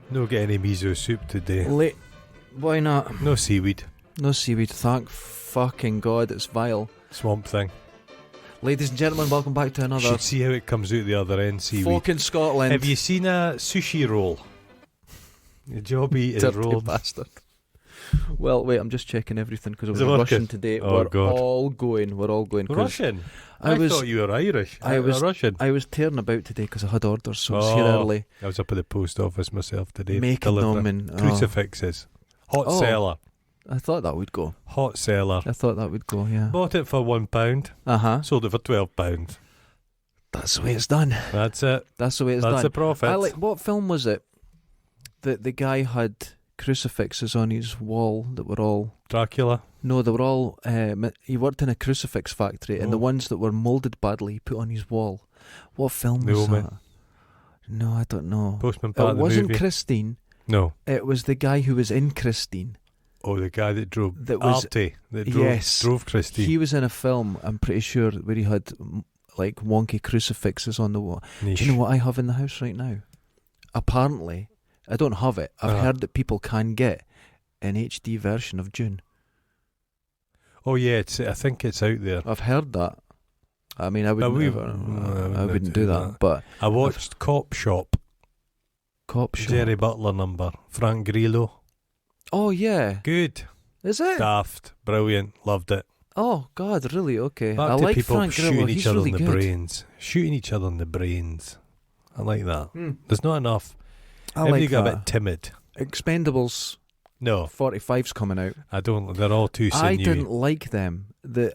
No get any miso soup today. Why not? No seaweed. No seaweed. Thank fucking God, it's vile. Swamp thing. Ladies and gentlemen, welcome back to another Should see how it comes out the other end, seaweed. fucking Scotland. Have you seen a sushi roll? The jobby is Dirty rolled. bastard. Well, wait, I'm just checking everything because Is we're it rushing working? today. Oh, We're God. all going. 'Cause Russian? I thought you were Irish. I was Russian. I was tearing about today because I had orders, so I was here early. I was up at the post office myself today. Making delivering them and crucifixes. Hot seller. I thought that would go. Hot seller. I thought that would go, yeah. Bought it for £1. Sold it for £12. That's the way it's done. That's it. That's the way it's That's done. the profit. What film was it that the guy had crucifixes on his wall that were all... Dracula. No, they were all... he worked in a crucifix factory, and the ones that were moulded badly he put on his wall. What film The was Omen. that? No, I don't know. Postman Pat, It the wasn't movie. Christine. No. It was the guy who was in Christine. Oh, the guy that drove That was- Artie, that Yes. drove Christine. He was in a film, I'm pretty sure, where he had like wonky crucifixes on the wall. Niche. Do you know what I have in the house right now? Apparently, I don't have it. I've heard that people can get an HD version of Dune. Oh yeah, I think it's out there. I've heard that. I mean, I wouldn't. I wouldn't do that. But I watched Cop Shop. Cop Shop. Jerry Butler number. Frank Grillo. Oh yeah. Good. Is it? Daft. Brilliant. Loved it. Oh God, really? Okay. Back I to like people Frank shooting Grillo. each He's other really in the good. brains. Shooting each other in the brains. I like that. There's not enough. I Everybody like got a that. bit timid. Expendables No, 45's coming out. I don't. They're all too sinewy. I didn't like them.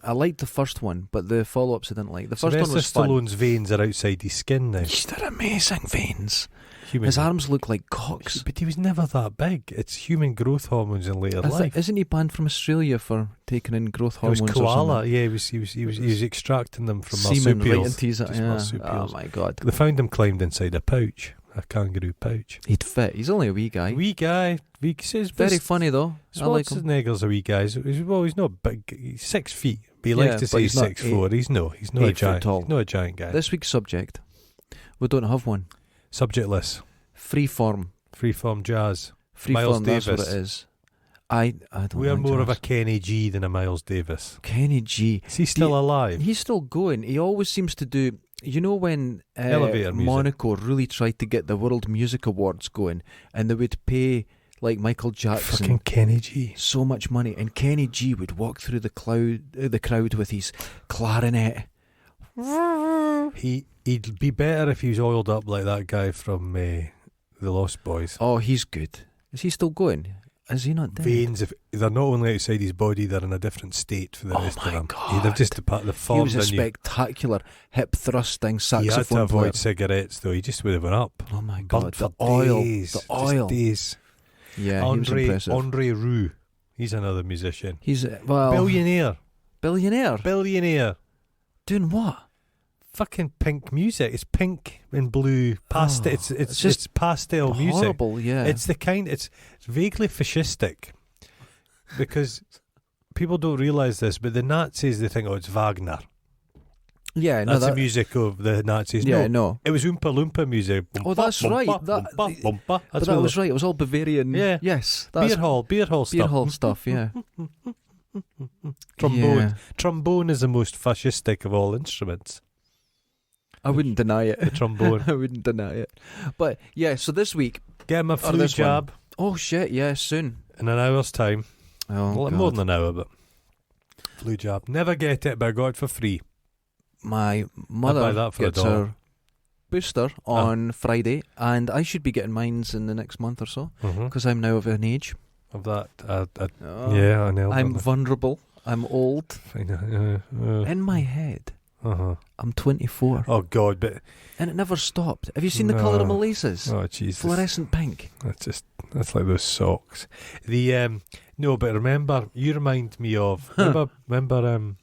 I liked the first one, but the follow-ups I didn't like. The first one was fun. Stallone's veins are outside his skin now. They're amazing veins. Human, His arms look like cocks. but he was never that big. It's human growth hormones in later life. Isn't he banned from Australia for taking in growth It was hormones? koala. Or something? Yeah, he was extracting them from Semen right marsupials. into his... Just Yeah. marsupials. Oh my God. They found him climbed inside a pouch, a kangaroo pouch. He'd fit. He's only a wee guy. Wee guy. He's Very funny though. I like him. Schwarzenegger's a wee guy. He's not big. He's 6 feet. But he Yeah, likes to but say he's he's not 6'4". He's not 8 a foot giant. tall. He's not a giant guy. This week's subject. We don't have one. Subjectless. Freeform. Freeform jazz. Freeform, Miles that's what Davis. it is. I don't We are like more of a jazz. Kenny G than a Miles Davis. Kenny G. Is he still alive? He's still going. He always seems to do... You know when Elevator music. Monaco really tried to get the World Music Awards going, and they would pay like Michael Jackson Fucking Kenny G. so much money, and Kenny G would walk through the crowd with his clarinet. He'd be better if he was oiled up like that guy from The Lost Boys. Oh, he's good. Is he still going? Is he not dead? Veins, if they're not only outside his body, they're in a different state for the Oh rest my of them. God. They've just the He formed was a a new. spectacular hip thrusting He had to saxophone avoid player. cigarettes though. He just would have went up. Oh my God, Burnt the for oil, days, the just oil. days. Yeah, he was impressive. Andre Roux. He's another musician. He's well, Billionaire. billionaire. Doing what? Fucking pink music. It's pink and blue. Pastel. Oh, it's just just pastel music. Horrible, yeah. It's the kind. It's vaguely fascistic because people don't realise this, but the Nazis they think, oh, it's Wagner. yeah, no, That's that, the music of the Nazis. yeah, No, no. it was Oompa Loompa music. Oh, that's right. That's But that was right. It was all Bavarian. Yeah. Yes. That's beer hall beer stuff. hall stuff. Yeah. Trombone. Yeah. Trombone is the most fascistic of all instruments. I wouldn't deny it. The trombone. I wouldn't deny it. But yeah, so this week. Get him a flu this one. jab Oh shit! Yeah, soon. in an hour's time. Oh, Well, God. more than an hour, but flu jab. Never get it, but I got it for free. My buy mother that for gets $1. her booster on Friday, and I should be getting mine's in the next month or so because I'm now of an age. Of that, Oh, yeah, I know. I'm vulnerable. I'm old. In my head, Uh-huh. I'm 24, Oh God, but and it never stopped. Have you seen the colour of my laces? oh Jesus, Fluorescent pink. that's like those socks. The no, but remember, you remind me of remember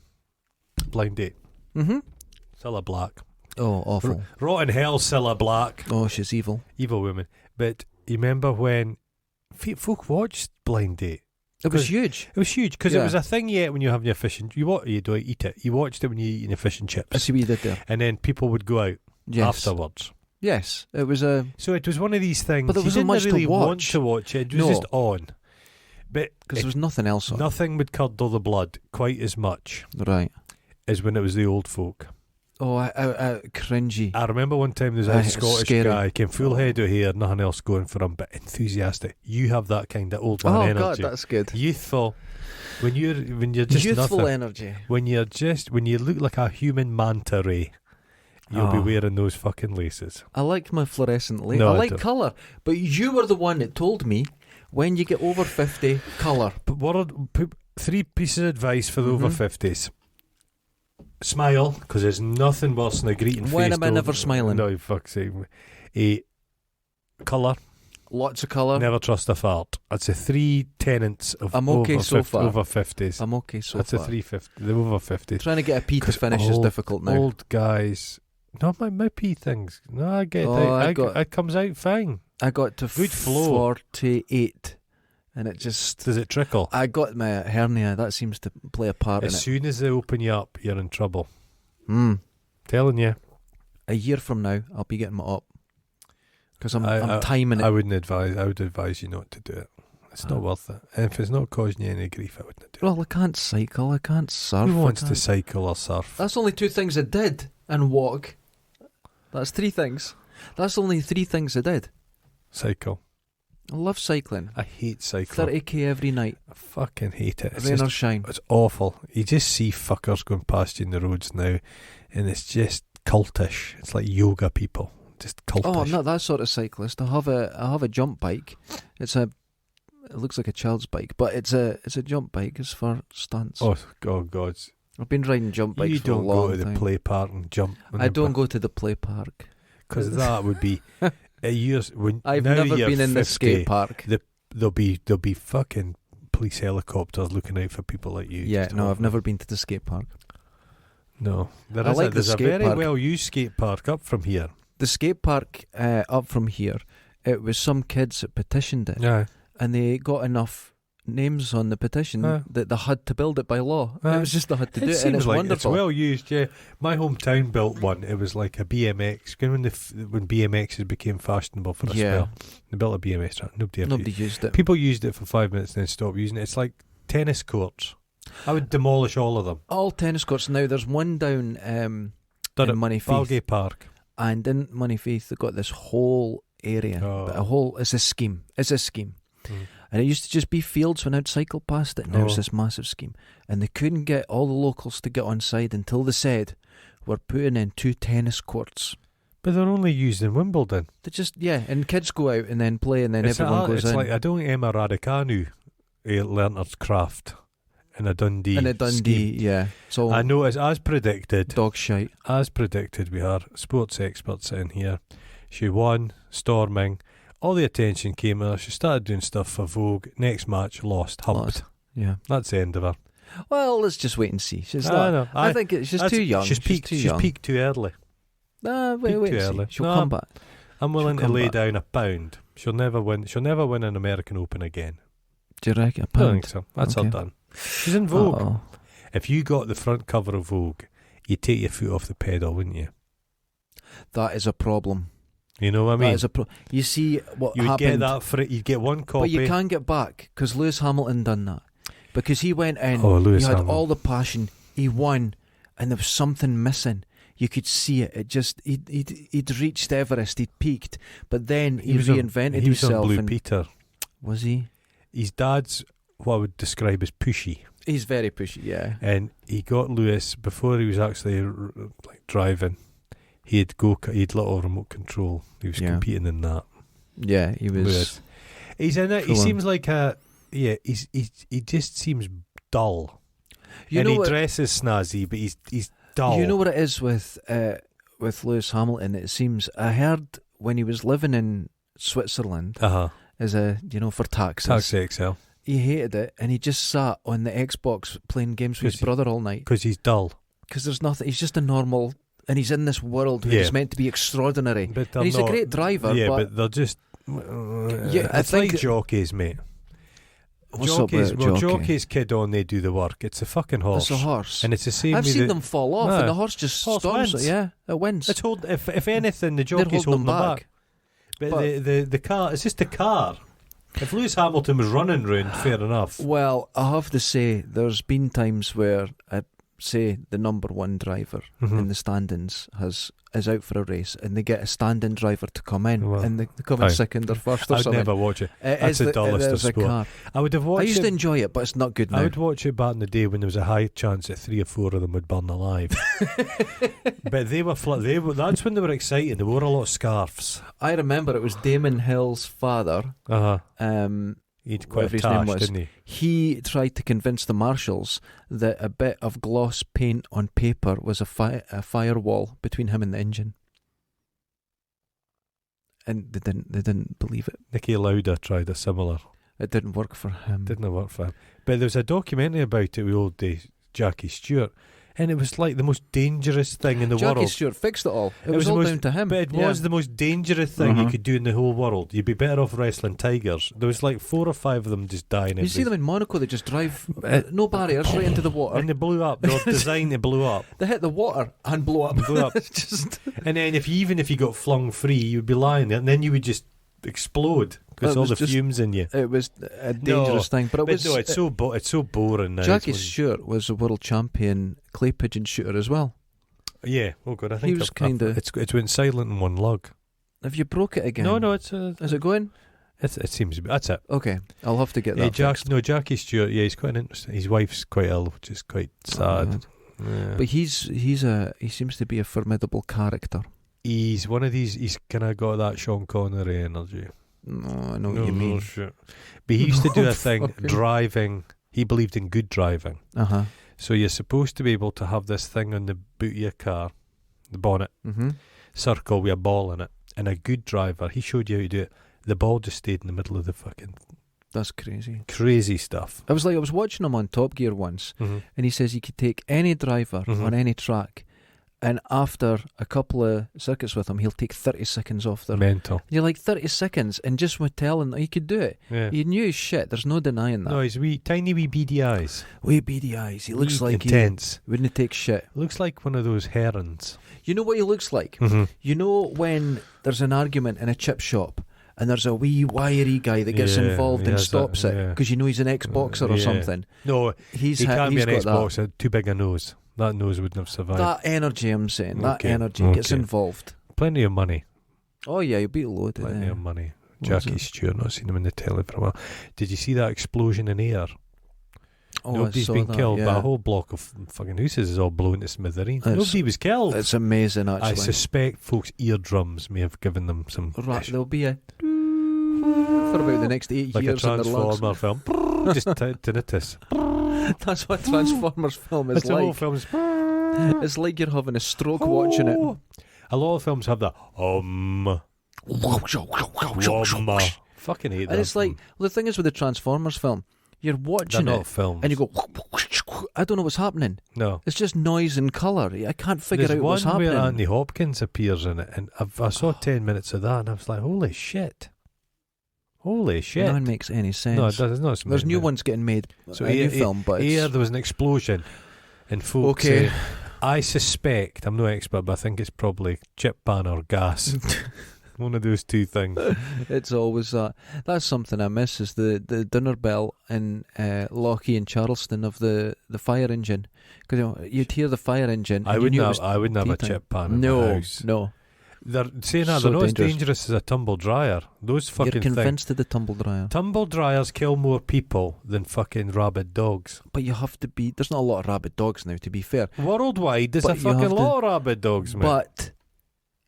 Blind Date. Mm-hmm. Cilla Black. Oh, awful. Rotten hell, Cilla Black. Oh, she's evil. Evil woman. But you remember when folk watched Blind Date? It was huge. It was huge because Yeah. it was a thing you ate when you're having your fish and you don't eat it. You watched it when you're eating your fish and I chips, see what you did there. and then people would go out Yes. afterwards. Yes, it was a. So it was one of these things. But there you wasn't didn't much to really want watch. to watch it. It was No. just on. But Because there was nothing else on. nothing would curdle the blood quite as much Right. as when it was the old folk. Oh, cringy. I remember one time there was Aye, a it's Scottish scary. guy, came full head of hair, nothing else going for him, but enthusiastic. You have that kind of old man Oh energy. God, that's good. Youthful. When you're just Youthful nothing. energy. When you look like a human manta ray, you'll be Oh. wearing those fucking laces. I like my fluorescent light. No, I I like don't. colour, but you were the one that told me when you get over 50, colour. But three pieces of advice for the over 50s. Smile, because there's nothing worse than a greeting face. When am I to never old- smiling? No, fuck's sake. Colour, Lots of colour. never trust a fart. That's the three tenets of I'm okay over, so far. over 50s. I'm okay so That's far. the 350, the over 50s. Trying to get a pee to 'Cause finish is old- difficult now. Old guys. No, my pee things. No, I get Oh, it. It comes out fine. I got to Good flow. 48, and it just. Does it trickle? I got my hernia. That seems to play a part As in it. soon as they open you up, you're in trouble. Mm. Telling you. A year from now, I'll be getting my op because I'm I- timing it. I would advise you not to do it. It's not worth it. And if it's not causing you any grief, I wouldn't do it. Well, I can't cycle. I can't surf. Who I wants to can't- cycle or surf? That's only 2 things I did. And walk. That's 3 things. That's only 3 things I did. Cycle. I love cycling. I hate cycling. 30k every night. I fucking hate it. It's, Rain or just, shine. it's awful. You just see fuckers going past you in the roads now, and it's just cultish. It's like yoga people. Just cultish. Oh, I'm not that sort of cyclist. I have a jump bike. It looks like a child's bike, but it's a jump bike. It's for stunts. Oh God! I've been riding jump bikes You for a don't long go to the time. play park and jump. I don't go to the play park. because that would be. When I've now never you're been in the 50, skate park. There'll be fucking police helicopters looking out for people like you. Yeah, Just no, I've awful. never been to the skate park. No, I like the there's a skate very park. well used skate park up from here. The skate park up from here, it was some kids that petitioned it, Yeah, and they got enough names on the petition that they had to build it by law. It was just they had to do it, and seems it's like wonderful. It's well used. Yeah, my hometown built one. It was like a BMX. When BMXs became fashionable for a spell, they built a BMX track. Nobody used it. People used it for 5 minutes and then stopped using it. It's like tennis courts. I would demolish all of them. All tennis courts now. There's one down in Done it. Moneyfaith, Balgate Park. and in Moneyfaith they've got this whole area. Oh. It's a scheme. Mm. And it used to just be fields when I'd cycle past it. Now it's Oh. this massive scheme. And they couldn't get all the locals to get on side until they said, we're putting in 2 tennis courts. But they're only used in Wimbledon. They just, and kids go out and then play and then It's everyone goes it's in. like I don't think Emma Raducanu learnt her craft in a Dundee. in a Dundee, scheme. So I know it's as predicted. dog shite. As predicted, we are sports experts in here. She won, storming. All the attention came to her. She started doing stuff for Vogue. Next match, lost, humped. Lost. Yeah. That's the end of her. Well, let's just wait and see. She's I not, know. I think she's too young. She's peaked. too She's young. peaked too early. Wait peaked and too see. early. She'll No, come back. I'm willing to come lay back. down £1. She'll never win. She'll never win an American Open again. Do you reckon? A I don't pound? think so. That's her Okay. done. She's in Vogue. Uh-oh. If you got the front cover of Vogue, you'd take your foot off the pedal, wouldn't you? That is a problem. You know what I mean? That is a you see what You would happened, get that for it. You'd get one copy. but you can't get back because Lewis Hamilton done that because he went in. Oh, Lewis he had Hamilton. all the passion. He won, and there was something missing. You could see it. It just he'd reached Everest. He'd peaked, but then he was on- reinvented he was himself. on Blue and Peter. was he? His dad's what I would describe as pushy, He's very pushy. Yeah. and he got Lewis before he was actually like driving. He'd little remote control. He was Yeah. competing in that. Yeah, he was. Lewis. He's in it. He Full on. seems like a he just seems dull. You and know he what? dresses snazzy, but he's dull. You know what it is with Lewis Hamilton? It seems I heard when he was living in Switzerland as for taxes. Taxi XL He hated it, and he just sat on the Xbox playing games with his brother all night. because he's dull. Because there's nothing. He's just a normal, and he's in this world where Yeah. he's meant to be extraordinary. But they're And he's not, a great driver. Yeah, but but they're just. I it's think like jockeys, mate. Jockey's kid on, they do the work. It's a fucking horse. It's a horse. And it's the same. I've seen them fall off, and the horse just storms wins. it. Yeah, it wins. It's if anything, the jockey's holding them back. But the car, it's just the car. If Lewis Hamilton was running round, fair enough. Well, I have to say, there's been times where, say, the number one driver in the standings is out for a race, and they get a stand-in driver to come in, and they come in second or first or I'd something. I'd never watch it. That's the dullest of sport. Car. I would have watched I used to enjoy it, but it's not good now. I would watch it back in the day when there was a high chance that 3 or 4 of them would burn alive. But they were that's when they were exciting. They wore a lot of scarves. I remember it was Damon Hill's father. He'd quite a tash, didn't he? He tried to convince the marshals that a bit of gloss paint on paper was a firewall between him and the engine, and they didn't believe it. Niki Lauda tried a similar. It didn't work for him. Didn't work for him. But there was a documentary about it with old Jackie Stewart. And it was like the most dangerous thing in the world. Jackie Stewart fixed it all. It was all down to him. But it was the most dangerous thing you could do in the whole world. You'd be better off wrestling tigers. There was like 4 or 5 of them just dying. You see them in Monaco, they just drive no barriers right into the water. And they blew up. They were designed to blow up. They hit the water and blew up. And then if you got flung free, you'd be lying there, and then you would just explode because all the fumes in you. It was a dangerous thing, but it's so boring now. Jackie Stewart was a world champion clay pigeon shooter as well. Yeah, oh god, I think he was kind of. It's went silent in one lug. Have you broke it again? No, it's. Is it going? It seems to be. That's it. Okay, I'll have to get that. Jackie Stewart. Yeah, he's quite interesting. His wife's quite ill, which is quite sad. Yeah. But he seems to be a formidable character. He's one of these. He's kind of got that Sean Connery energy. No, I know what you mean. Shit. But he used to do a thing driving. He believed in good driving. So you're supposed to be able to have this thing on the boot of your car, the bonnet, circle with a ball in it. And a good driver, he showed you how to do it. The ball just stayed in the middle of the fucking. That's crazy. Crazy stuff. I was watching him on Top Gear once, and he says he could take any driver on any track, and after a couple of circuits with him, he'll take 30 seconds off their. Mental. You're like 30 seconds, and just with telling he could do it. Yeah. He knew his shit. There's no denying that. No, he's tiny wee beady eyes. Wee beady eyes. He looks like intense. He wouldn't take shit. Looks like one of those herons. You know what he looks like? You know when there's an argument in a chip shop, and there's a wee wiry guy that gets involved and stops it because you know he's an ex-boxer or something. No, he can't be an ex-boxer. Too big a nose. That nose wouldn't have survived. That energy, I'm saying. That energy gets involved. Plenty of money. Oh yeah, you'll be loaded. Plenty of money. Jackie Stewart, not seen him in the telly for a while. Did you see that explosion in air? Oh, nobody's been killed, but a whole block of fucking houses is all blown to smithereens. Nobody was killed. It's amazing, actually. I suspect folks' eardrums may have given them some. There'll be a for about the next 8 like years. Like a Transformer film. Just tinnitus. That's what Transformers film is like. The whole film's. It's like you're having a stroke watching it. A lot of films have that. Fucking hate that. And it's like, the thing is with the Transformers film, you're watching They're not films. and you go, I don't know what's happening. No. It's just noise and colour. I can't figure out what's happening. There's one where Anthony Hopkins appears in it, and I saw 10 minutes of that, and I was like, holy shit. Holy shit. None makes any sense. No, it does. Not. There's new ones getting made. So a new film, but here there was an explosion, and folks say, I suspect, I'm no expert, but I think it's probably chip pan or gas. One of those two things. It's always that. That's something I miss, is the dinner bell in Lochie and Charleston of the fire engine. Because you'd hear the fire engine. I wouldn't have a chip pan in my house. No. They're saying that they're not as dangerous as a tumble dryer. Those fucking things. You're convinced of the tumble dryer. Tumble dryers kill more people than fucking rabid dogs. But you have to be. There's not a lot of rabid dogs now, to be fair. Worldwide, there's a fucking lot of rabid dogs, man. But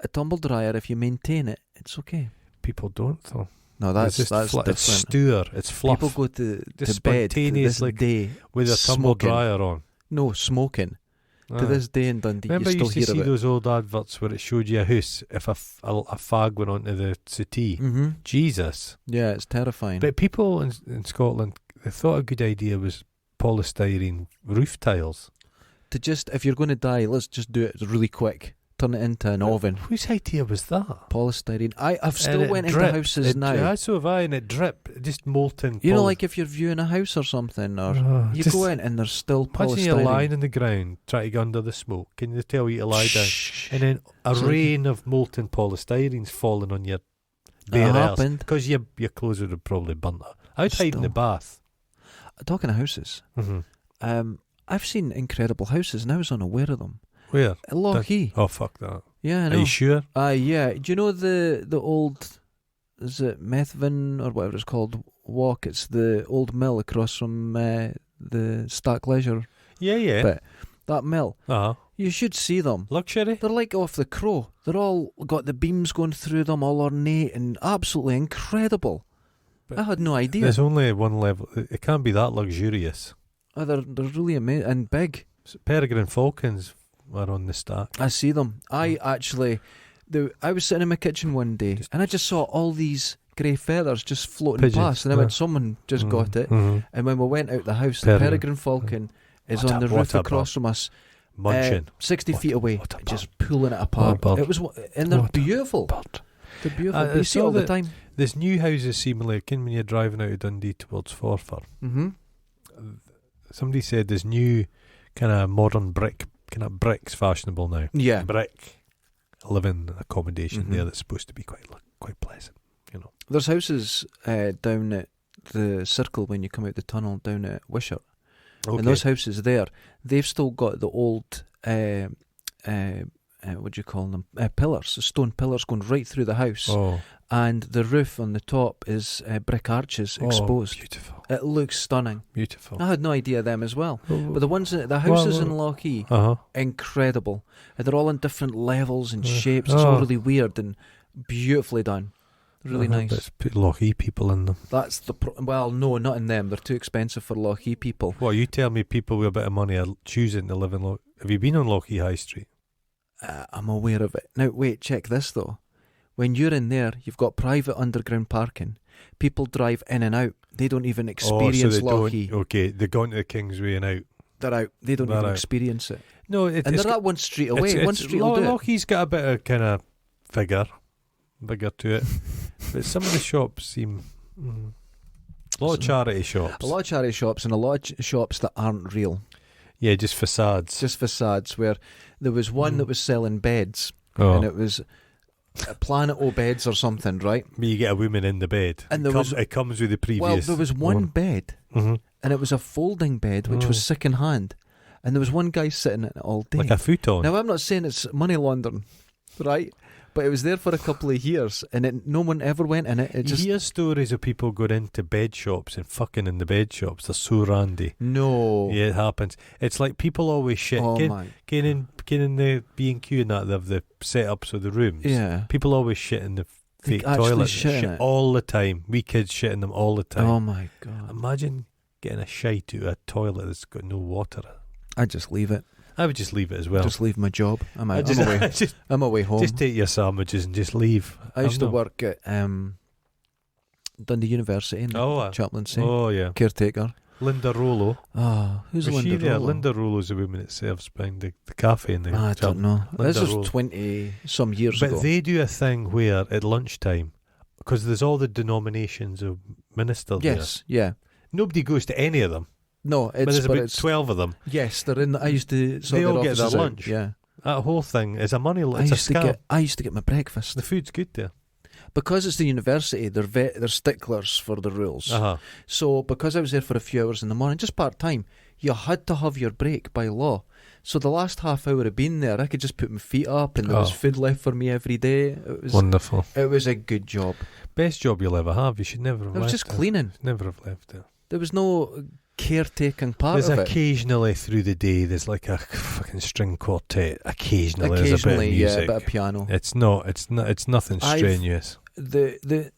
a tumble dryer, if you maintain it, it's okay. People don't, though. No, that's different. It's stir. It's fluff. People go to bed this day with a tumble dryer on. No, smoking. To this day in Dundee, remember you still used to hear see those old adverts where it showed you a house if a fag went onto the settee. Jesus. Yeah, it's terrifying. But people in Scotland, they thought a good idea was polystyrene roof tiles. To just, if you're going to die, let's just do it really quick. turn it into an oven. Whose idea was that? Polystyrene. I've still went into houses now. So have I, and it dripped. Just molten. You know, like if you're viewing a house or something, or you go in and there's still polystyrene. Imagine you're lying on the ground, trying to get under the smoke. Can they tell you to lie down? And then a rain of molten polystyrene's falling on your bare ass. Because your clothes would have probably burnt up. I'd hide in the bath. Talking of houses, I've seen incredible houses and I was unaware of them. Where? Lochee. Oh, fuck that. Yeah, I know. Are you sure? Yeah. Do you know the old, is it Methven or whatever it's called, walk? It's the old mill across from the Stark Leisure. Yeah. But that mill. Uh-huh. You should see them. Luxury? They're like off the Crow. They're all got the beams going through them, all ornate and absolutely incredible. But I had no idea. There's only one level. It can't be that luxurious. Oh, they're really amazing and big. Peregrine Falcons are on the stack. I see them. I was sitting in my kitchen one day and I just saw all these grey feathers just floating past, and I went, someone just got it. And when we went out the house, the Peregrine Falcon is on the roof across from us, munching 60 feet away, just pulling it apart. It was, and they're beautiful. They're beautiful. You see it all the time. There's new houses seemingly when you're driving out of Dundee towards Forfar. Somebody said there's new kind of modern bricks fashionable now. Yeah, brick living accommodation there that's supposed to be quite pleasant. You know, there's houses down at the Circle when you come out the tunnel down at Wishart, and those houses there, they've still got the old what do you call them? Pillars, the stone pillars going right through the house. And the roof on the top is brick arches exposed. Beautiful. It looks stunning. Beautiful. I had no idea them as well. But the ones in the houses in Lochee, incredible. They're all in different levels and shapes. It's all really weird and beautifully done. Really nice. Let's put Lochee people in them. That's well, no, not in them. They're too expensive for Lochee people. Well, you tell me people with a bit of money are choosing to live in Lochee. Have you been on Lochee High Street? I'm aware of it. Now, wait, check this though. When you're in there, you've got private underground parking. People drive in and out. They don't even experience Lochee. Okay, they're going to the Kingsway and out. They're out. They don't even experience it. No, and they're that one street away. One street will do it. Lochee's got a bit of kind of bigger to it. But some of the shops seem... A lot of charity shops. A lot of charity shops and a lot of shops that aren't real. Yeah, just facades. Just facades, where there was one that was selling beds, and it was Planet O Beds or something, right? You get a woman in the bed. And it comes with the previous. Well, there was one bed, and it was a folding bed, which was second hand, and there was one guy sitting in it all day, like a futon. Now, I'm not saying it's money laundering, right? But it was there for a couple of years, and no one ever went in it. You hear stories of people going into bed shops and fucking in the bed shops. They're so randy. No. Yeah, it happens. It's like people always shit. Getting in the B&Q and that, they have the setups of the rooms. Yeah. People always shit in the fake toilets. Shit all the time. We kids shit in them all the time. Oh my God. Imagine getting a shite out of a toilet that's got no water. I'd just leave it. I would just leave it as well. Just leave my job. I'm away home. Just take your sandwiches and just leave. I used to work at Dundee University in chaplaincy. Oh yeah. Caretaker. Linda Rollo. Who's Was Linda she there? Rollo? Linda Rollo's the woman that serves behind the cafe in the I don't know. This was 20 some years ago. But they do a thing where at lunchtime, because there's all the denominations of ministers there. Yeah. Nobody goes to any of them. No, but there's about 12 of them. Yes, they're in. I used to. They all get their lunch. Yeah, that whole thing is a money. It's a scam. I used to get my breakfast. The food's good there because it's the university. They're sticklers for the rules. So because I was there for a few hours in the morning, just part time, you had to have your break by law. So the last half hour of being there, I could just put my feet up, and there was food left for me every day. It was wonderful. It was a good job. Best job you'll ever have. You should never have left. It was just cleaning. Never have left there. There was no caretaking part of it. There's occasionally through the day there's like a fucking string quartet. Occasionally there's a bit of music, a bit of piano. It's nothing strenuous. The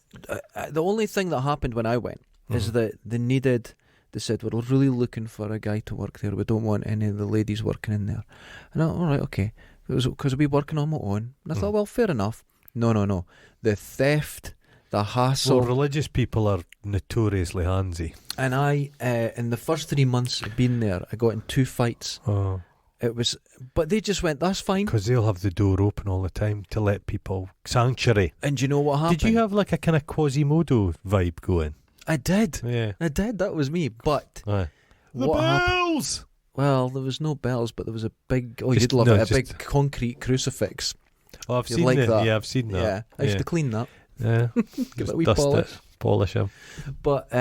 only thing that happened when I went is that they said, we're really looking for a guy to work there. We don't want any of the ladies working in there. And I thought, all right, okay. It was because I'd be working on my own. And I thought, well, fair enough. No. The theft, the hassle. Well, religious people are notoriously handsy. And I, in the first 3 months of being there, I got in 2 fights It was, but they just went, that's fine. Because they'll have the door open all the time to let people, sanctuary. And do you know what happened? Did you have like a kind of Quasimodo vibe going? I did. Yeah. I did, that was me. But the what bells! happened? Well, there was no bells, but there was a big, you'd love it, a big concrete crucifix. Oh, I've seen it. That. Yeah, I've seen that. Yeah, I used to clean that. Yeah. Give it a wee polish him. But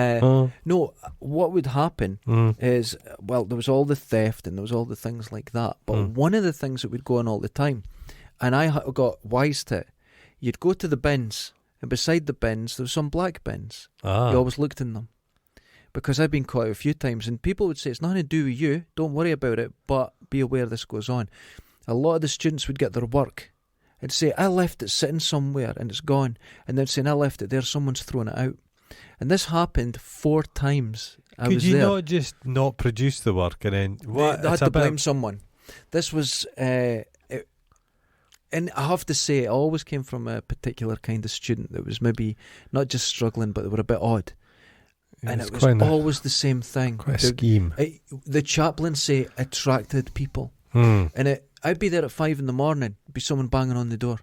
no, what would happen is, well, there was all the theft and there was all the things like that. But one of the things that would go on all the time, and I got wise to it, you'd go to the bins, and beside the bins there were some black bins. You always looked in them. Because I've been caught a few times, and people would say, it's nothing to do with you, don't worry about it, but be aware this goes on. A lot of the students would get their work and say, I left it sitting somewhere and it's gone. And they'd say, I left it there, someone's thrown it out. And this happened 4 times. Could you not just not produce the work and then... They had to blame someone. This was... and I have to say, it always came from a particular kind of student that was maybe not just struggling, but they were a bit odd. Yeah, and it was always the same thing. Quite a scheme. The chaplain say attracted people. And I'd be there at 5 in the morning, be someone banging on the door.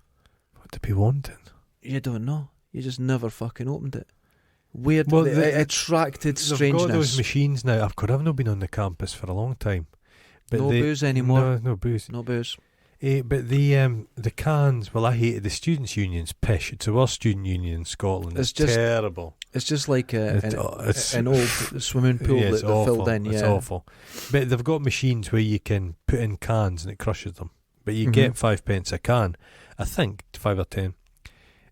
What to be wanting? You don't know. You just never fucking opened it. Weird. Well, it attracted strangeness. They've got those machines now. I've not been on the campus for a long time. But no booze anymore. No booze. No booze. But the cans, well, I hated the students' union's pish. It's the worst student union in Scotland. It's just terrible. It's just like an old swimming pool that they're filled in. Yeah. It's awful. But they've got machines where you can put in cans and it crushes them. But you get 5 pence a can. I think 5 or 10.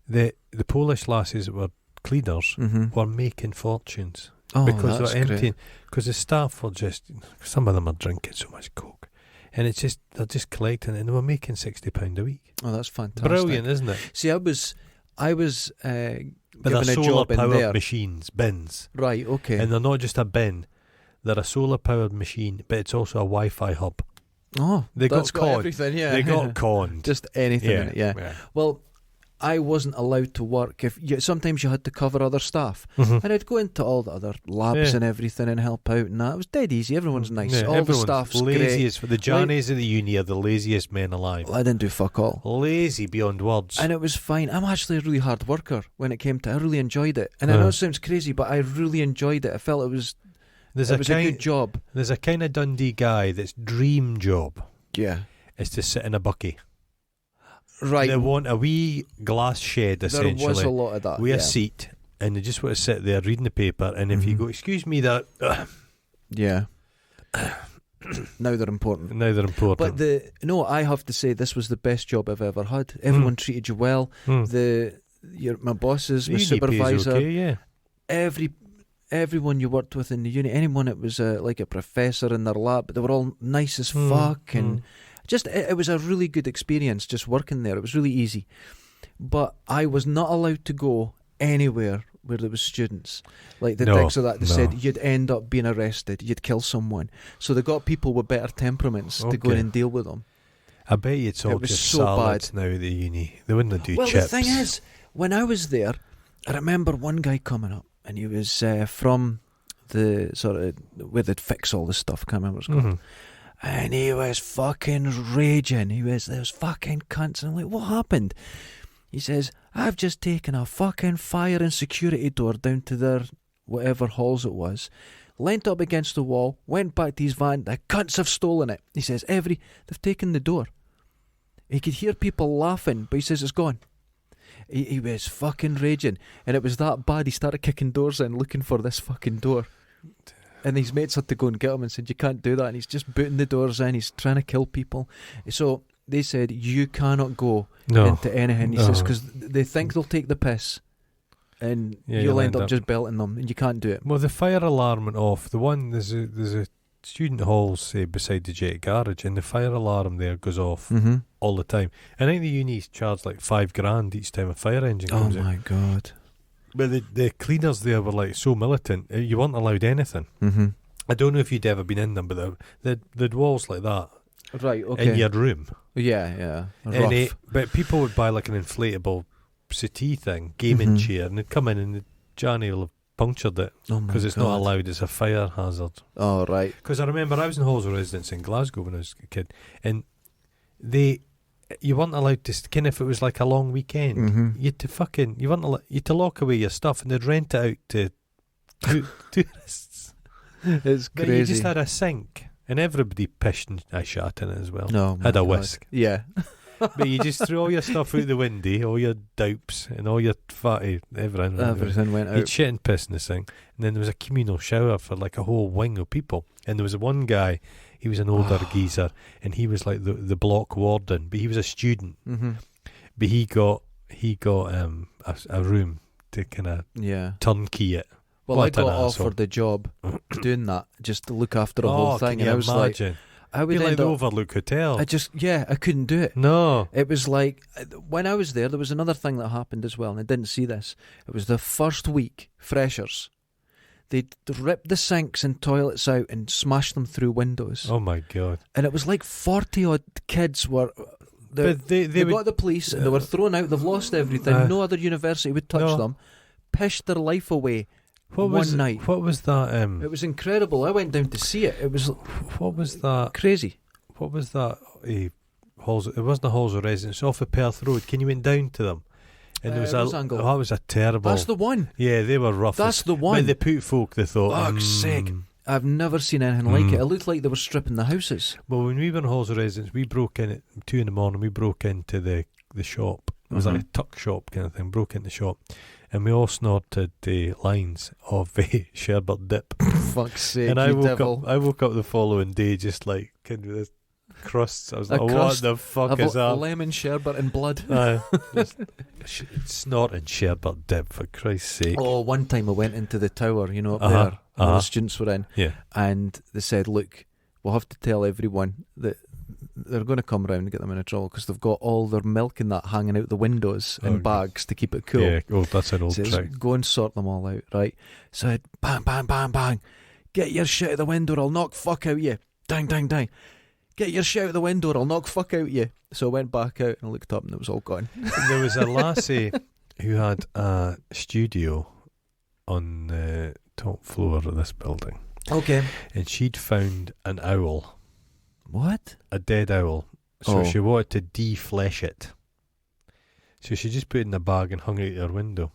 The Polish lasses that were cleaners were making fortunes because they're emptying. Because the staff were just, some of them are drinking so much coke. And it's just, they're just collecting it, and they were making £60 a week. Oh, that's fantastic. Brilliant, isn't it? See, I was but they're given a job in there. solar-powered machines, bins. Right, okay. And they're not just a bin, they're a solar-powered machine, but it's also a Wi-Fi hub. Oh, that's got everything, yeah. They got conned. Just anything in it, yeah. Well, I wasn't allowed to work. Sometimes you had to cover other staff, and I'd go into all the other labs and everything and help out, and that it was dead easy. Everyone's nice. All the staff's laziest. Great. For the Johnnies of the uni are the laziest men alive. Well, I didn't do fuck all. Lazy beyond words. And it was fine. I'm actually a really hard worker when it came to. I really enjoyed it, and I know it sounds crazy, but I really enjoyed it. I felt it was. A good job. There's a kind of Dundee guy that's dream job. Yeah, is to sit in a bucky. Right. They want a wee glass shed, essentially. There was a lot of that. With a seat, and they just want to sit there reading the paper, and if you go, excuse me, that... yeah. Now they're important. But I have to say, this was the best job I've ever had. Everyone treated you well. My bosses, my supervisor, okay, yeah. Everyone you worked with in the uni, anyone that was like a professor in their lab, they were all nice as fuck, and... Just, it was a really good experience just working there. It was really easy. But I was not allowed to go anywhere where there was students. Like the digs of that, they said you'd end up being arrested, you'd kill someone. So they got people with better temperaments to go in and deal with them. I bet you it's all just so salads now at the uni. They wouldn't do chips. Well, the thing is, when I was there, I remember one guy coming up, and he was from the sort of, where they'd fix all the stuff, I can't remember what it's called. And he was fucking raging. There's fucking cunts. And I'm like, what happened? He says, I've just taken a fucking fire and security door down to their whatever halls it was, leant up against the wall, went back to his van, the cunts have stolen it. He says, they've taken the door. He could hear people laughing, but he says it's gone. He was fucking raging. And it was that bad, he started kicking doors in, looking for this fucking door. And his mates had to go and get him and said, you can't do that. And he's just booting the doors in. He's trying to kill people. So they said, you cannot go into anything. He says, because they think they'll take the piss. And you'll end up just belting them. And you can't do it. Well, the fire alarm went off. The one, there's a student hall, say, beside the Jet Garage. And the fire alarm there goes off all the time. And I think the unis charge like $5,000 each time a fire engine comes in. Oh, my God. But the cleaners there were like so militant. You weren't allowed anything. I don't know if you'd ever been in them, but they'd walls like that. Right, okay. In your room. Yeah. Rough. But people would buy like an inflatable settee thing, gaming chair, and they'd come in and Johnny will have punctured it because it's not allowed. It's a fire hazard. Oh, right. Because I remember I was in Halls of Residence in Glasgow when I was a kid, and you weren't allowed to, kind of, if it was like a long weekend, you weren't allowed, you had to lock away your stuff, and they'd rent it out to tourists. It's but crazy. You just had a sink, and everybody pissed and I shat in it as well. No, had a whisk. Yeah. But you just threw all your stuff out the window, all your dopes and all your fatty, everything went out. You'd shit and piss in the sink, and then there was a communal shower for like a whole wing of people. And there was one guy, he was an older geezer, and he was like the block warden, but he was a student. But he got a room to kind of turnkey it. Well, I got offered the job doing that, just to look after the whole thing, and I was imagine? Like, I would like the Overlook Hotel. I couldn't do it. No. It was like, when I was there was another thing that happened as well, and I didn't see this. It was the first week, freshers. They'd ripped the sinks and toilets out and smashed them through windows. Oh my God. And it was like 40-odd kids were... They got the police, and they were thrown out. They've lost everything. No other university would touch them. Pished their life away. One night. What was that? It was incredible. I went down to see it. It was. What was that? Crazy. What was that? Halls. It wasn't the Halls of Residence. Off of Perth Road. Can you went down to them? And there was that was a terrible. That's the one. Yeah, they were rough. That's the one. But the poot folk, they thought. Fuck's sake! I've never seen anything like it. It looked like they were stripping the houses. Well, when we were in Halls of Residence, we broke in at 2 a.m. We broke into the shop. It was like a tuck shop kind of thing. Broke in the shop. And we all snorted the lines of sherbet dip. Fuck's sake! And I woke up the following day just like kind of this crusts. I was like, what the fuck is that? Lemon sherbet and blood. Snorting sherbet dip, for Christ's sake. Oh, one time I went into the tower, up there, where the students were in, and they said, look, we'll have to tell everyone that they're going to come round and get them in a trouble because they've got all their milk and that hanging out the windows in bags to keep it cool. Yeah, that's an old trick. Go and sort them all out, right? So I'd bang, bang, bang, bang. Get your shit out the window or I'll knock fuck out you. Dang, dang, dang. Get your shit out the window or I'll knock fuck out you. So I went back out and looked up and it was all gone. There was a lassie who had a studio on the top floor of this building. Okay. And she'd found an owl. What? A dead owl. So she wanted to deflesh it. So she just put it in a bag and hung it out her window.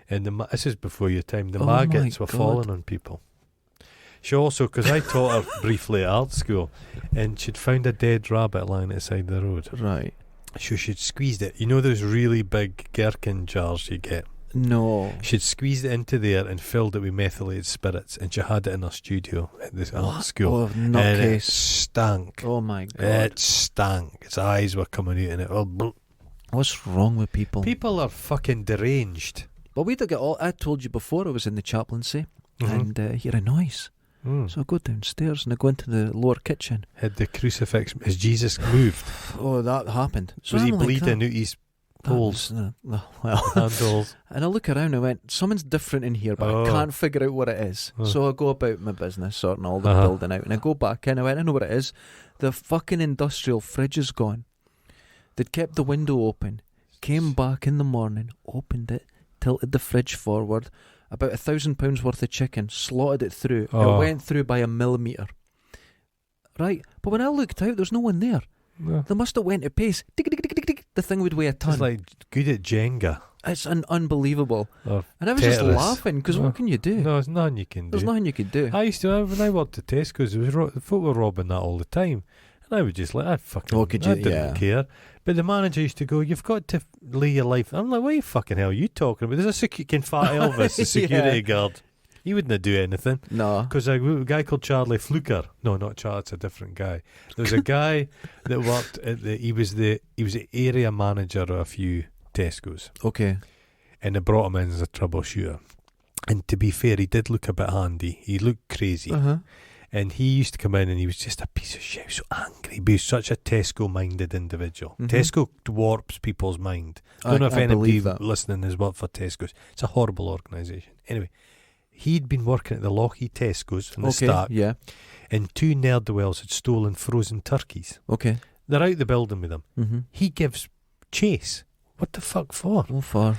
And this is before your time. The maggots were falling on people. She also, because I taught her briefly at art school, and she'd found a dead rabbit lying at the side of the road. Right. So she'd squeezed it. You know those really big gherkin jars you get? No. She'd squeezed it into there and filled it with methylated spirits, and she had it in her studio at this art school. Oh, and it stank. Oh my God. It stank. Its eyes were coming out, and it. What's wrong with people? People are fucking deranged. Well, we did get all. I told you before I was in the chaplaincy, and hear a noise. So I go downstairs and I go into the lower kitchen. Had the crucifix? Has Jesus moved? Oh, that happened. So was he bleeding out his holes? Handles. And I look around and I went, something's different in here, but I can't figure out what it is. So I go about my business, sorting all the building out, and I go back in. I went, I know what it is. The fucking industrial fridge is gone. They'd kept the window open, came back in the morning, opened it, tilted the fridge forward. About £1,000 worth of chicken, slotted it through. It went through by 1 millimetre. Right, but when I looked out, there's no one there. Yeah. They must have went at pace. Tick, tick, tick, tick, tick. The thing would weigh a ton. It's like good at Jenga. It's unbelievable. And I was just laughing because what can you do? No, there's nothing you can do. There's nothing you could do. I used to, when I worked at Tesco's, the folk were robbing that all the time. And I would just like, I didn't care. But the manager used to go, you've got to lay your life. I'm like, what the fucking hell are you talking about? There's a Fat Elvis, the security guard. He wouldn't do anything. No. Because a guy called Charlie Fluker. No, not Charlie, it's a different guy. There was a guy that worked at he was the area manager of a few Tesco's. Okay. And they brought him in as a troubleshooter. And to be fair, he did look a bit handy. He looked crazy. And he used to come in and he was just a piece of shit. He was so angry. But he was such a Tesco-minded individual. Tesco dwarfs people's mind. I don't know if anybody listening has worked for Tesco's. It's a horrible organisation. Anyway, he'd been working at the Lochie Tesco's in the start. Yeah. And 2 ne'er-do-wells had stolen frozen turkeys. Okay. They're out the building with them. He gives chase. What the fuck for? What for?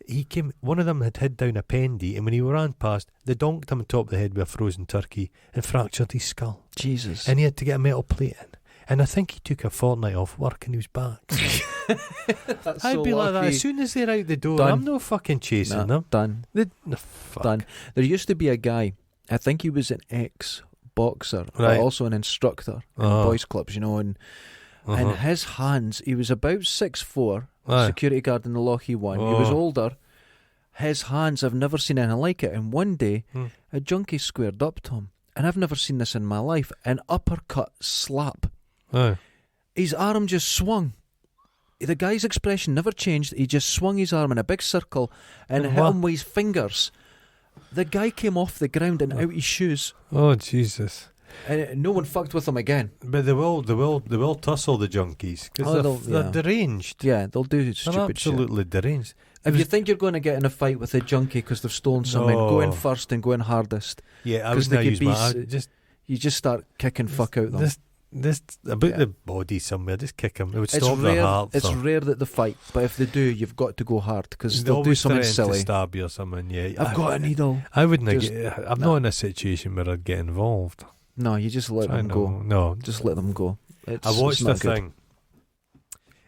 he came. One of them had hid down a pendy, and when he ran past, they donked him on top of the head with a frozen turkey and fractured his skull. Jesus! And he had to get a metal plate in. And I think he took a fortnight off work and he was back. I'd be like that. As soon as they're out the door, I'm no fucking chasing them. Done. Done. There used to be a guy, I think he was an ex-boxer, but also an instructor in boys' clubs, and his hands, he was about 6'4", security guard in the Lochie one. He was older. His hands, I've never seen anything like it. And one day, a junkie squared up to him. And I've never seen this in my life. An uppercut slap. His arm just swung. The guy's expression never changed. He just swung his arm in a big circle and hit him with his fingers. The guy came off the ground and out his shoes. Oh, Jesus. And no one fucked with him again. But they will tussle, the junkies, because they're deranged. Yeah, they'll do stupid shit. They're absolutely deranged. If you think you're going to get in a fight with a junkie because they've stolen something, go in first and go in hardest. Yeah, I was going to use you just start kicking fuck out them. This about the body somewhere, just kick them. It would stop their heart. It's rare that they fight, but if they do, you've got to go hard because they'll do something silly. To stab you or something. Yeah, I've got a needle. I wouldn't. I'm not in a situation where I'd get involved. No, you just let them go. No, just let them go. I watched a thing,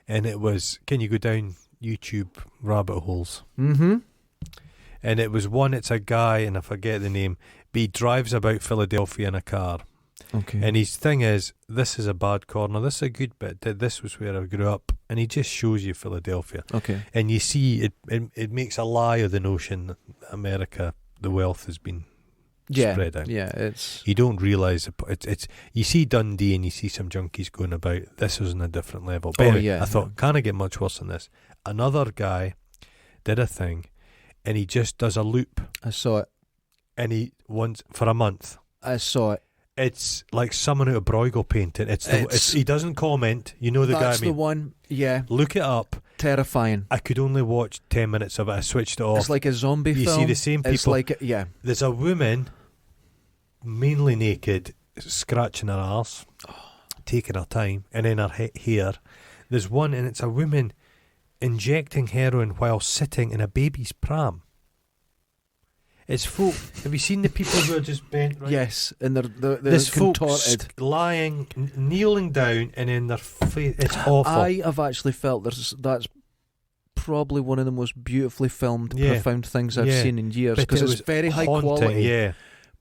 and it was. Can you go down YouTube rabbit holes? Mm-hmm. And it was one. It's a guy, and I forget the name. But he drives about Philadelphia in a car. Okay. And his thing is, this is a bad corner, this is a good bit, this was where I grew up, and he just shows you Philadelphia. Okay. And you see, it makes a lie of the notion that America, the wealth has been spread out. Yeah, it's... You don't realise, it's you see Dundee and you see some junkies going about, this was on a different level. But anyway, I thought, can't it get much worse than this? Another guy did a thing, and he just does a loop. I saw it. And he once, for a month. I saw it. It's like someone out of Bruegel painting. He doesn't comment. You know the guy. That's the one. Yeah. Look it up. Terrifying. I could only watch 10 minutes of it. I switched it off. It's like a zombie film. You see the same people. It's like There's a woman, mainly naked, scratching her arse, taking her time, and then her hair. There's one, and it's a woman injecting heroin while sitting in a baby's pram. It's folk. Have you seen the people who are just bent? Right? Yes, and they're this contorted, lying, kneeling down, and in their face. It's awful. I have actually felt that's probably one of the most beautifully filmed, profound things I've seen in years, because it's very high quality. Yeah,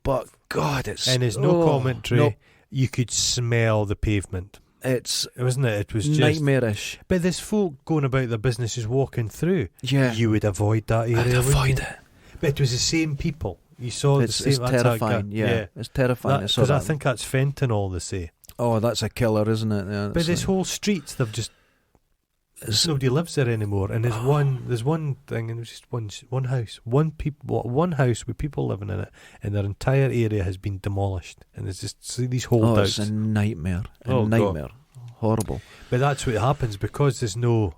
but God, it's and there's no commentary. No. You could smell the pavement. Wasn't it? It was just nightmarish. But there's folk going about their businesses, walking through. Yeah, you would avoid that area. I'd avoid it. But it was the same people. You saw the same. It's terrifying. Yeah, it's terrifying. Because I think that's fentanyl, they say. Oh, that's a killer, isn't it? Yeah, but this whole streets, they've just nobody lives there anymore. And there's one thing, and there's just one house, one house with people living in it, and their entire area has been demolished. And there's just these holdouts. Oh, it's a nightmare. Nightmare. God. Horrible. But that's what happens because there's no.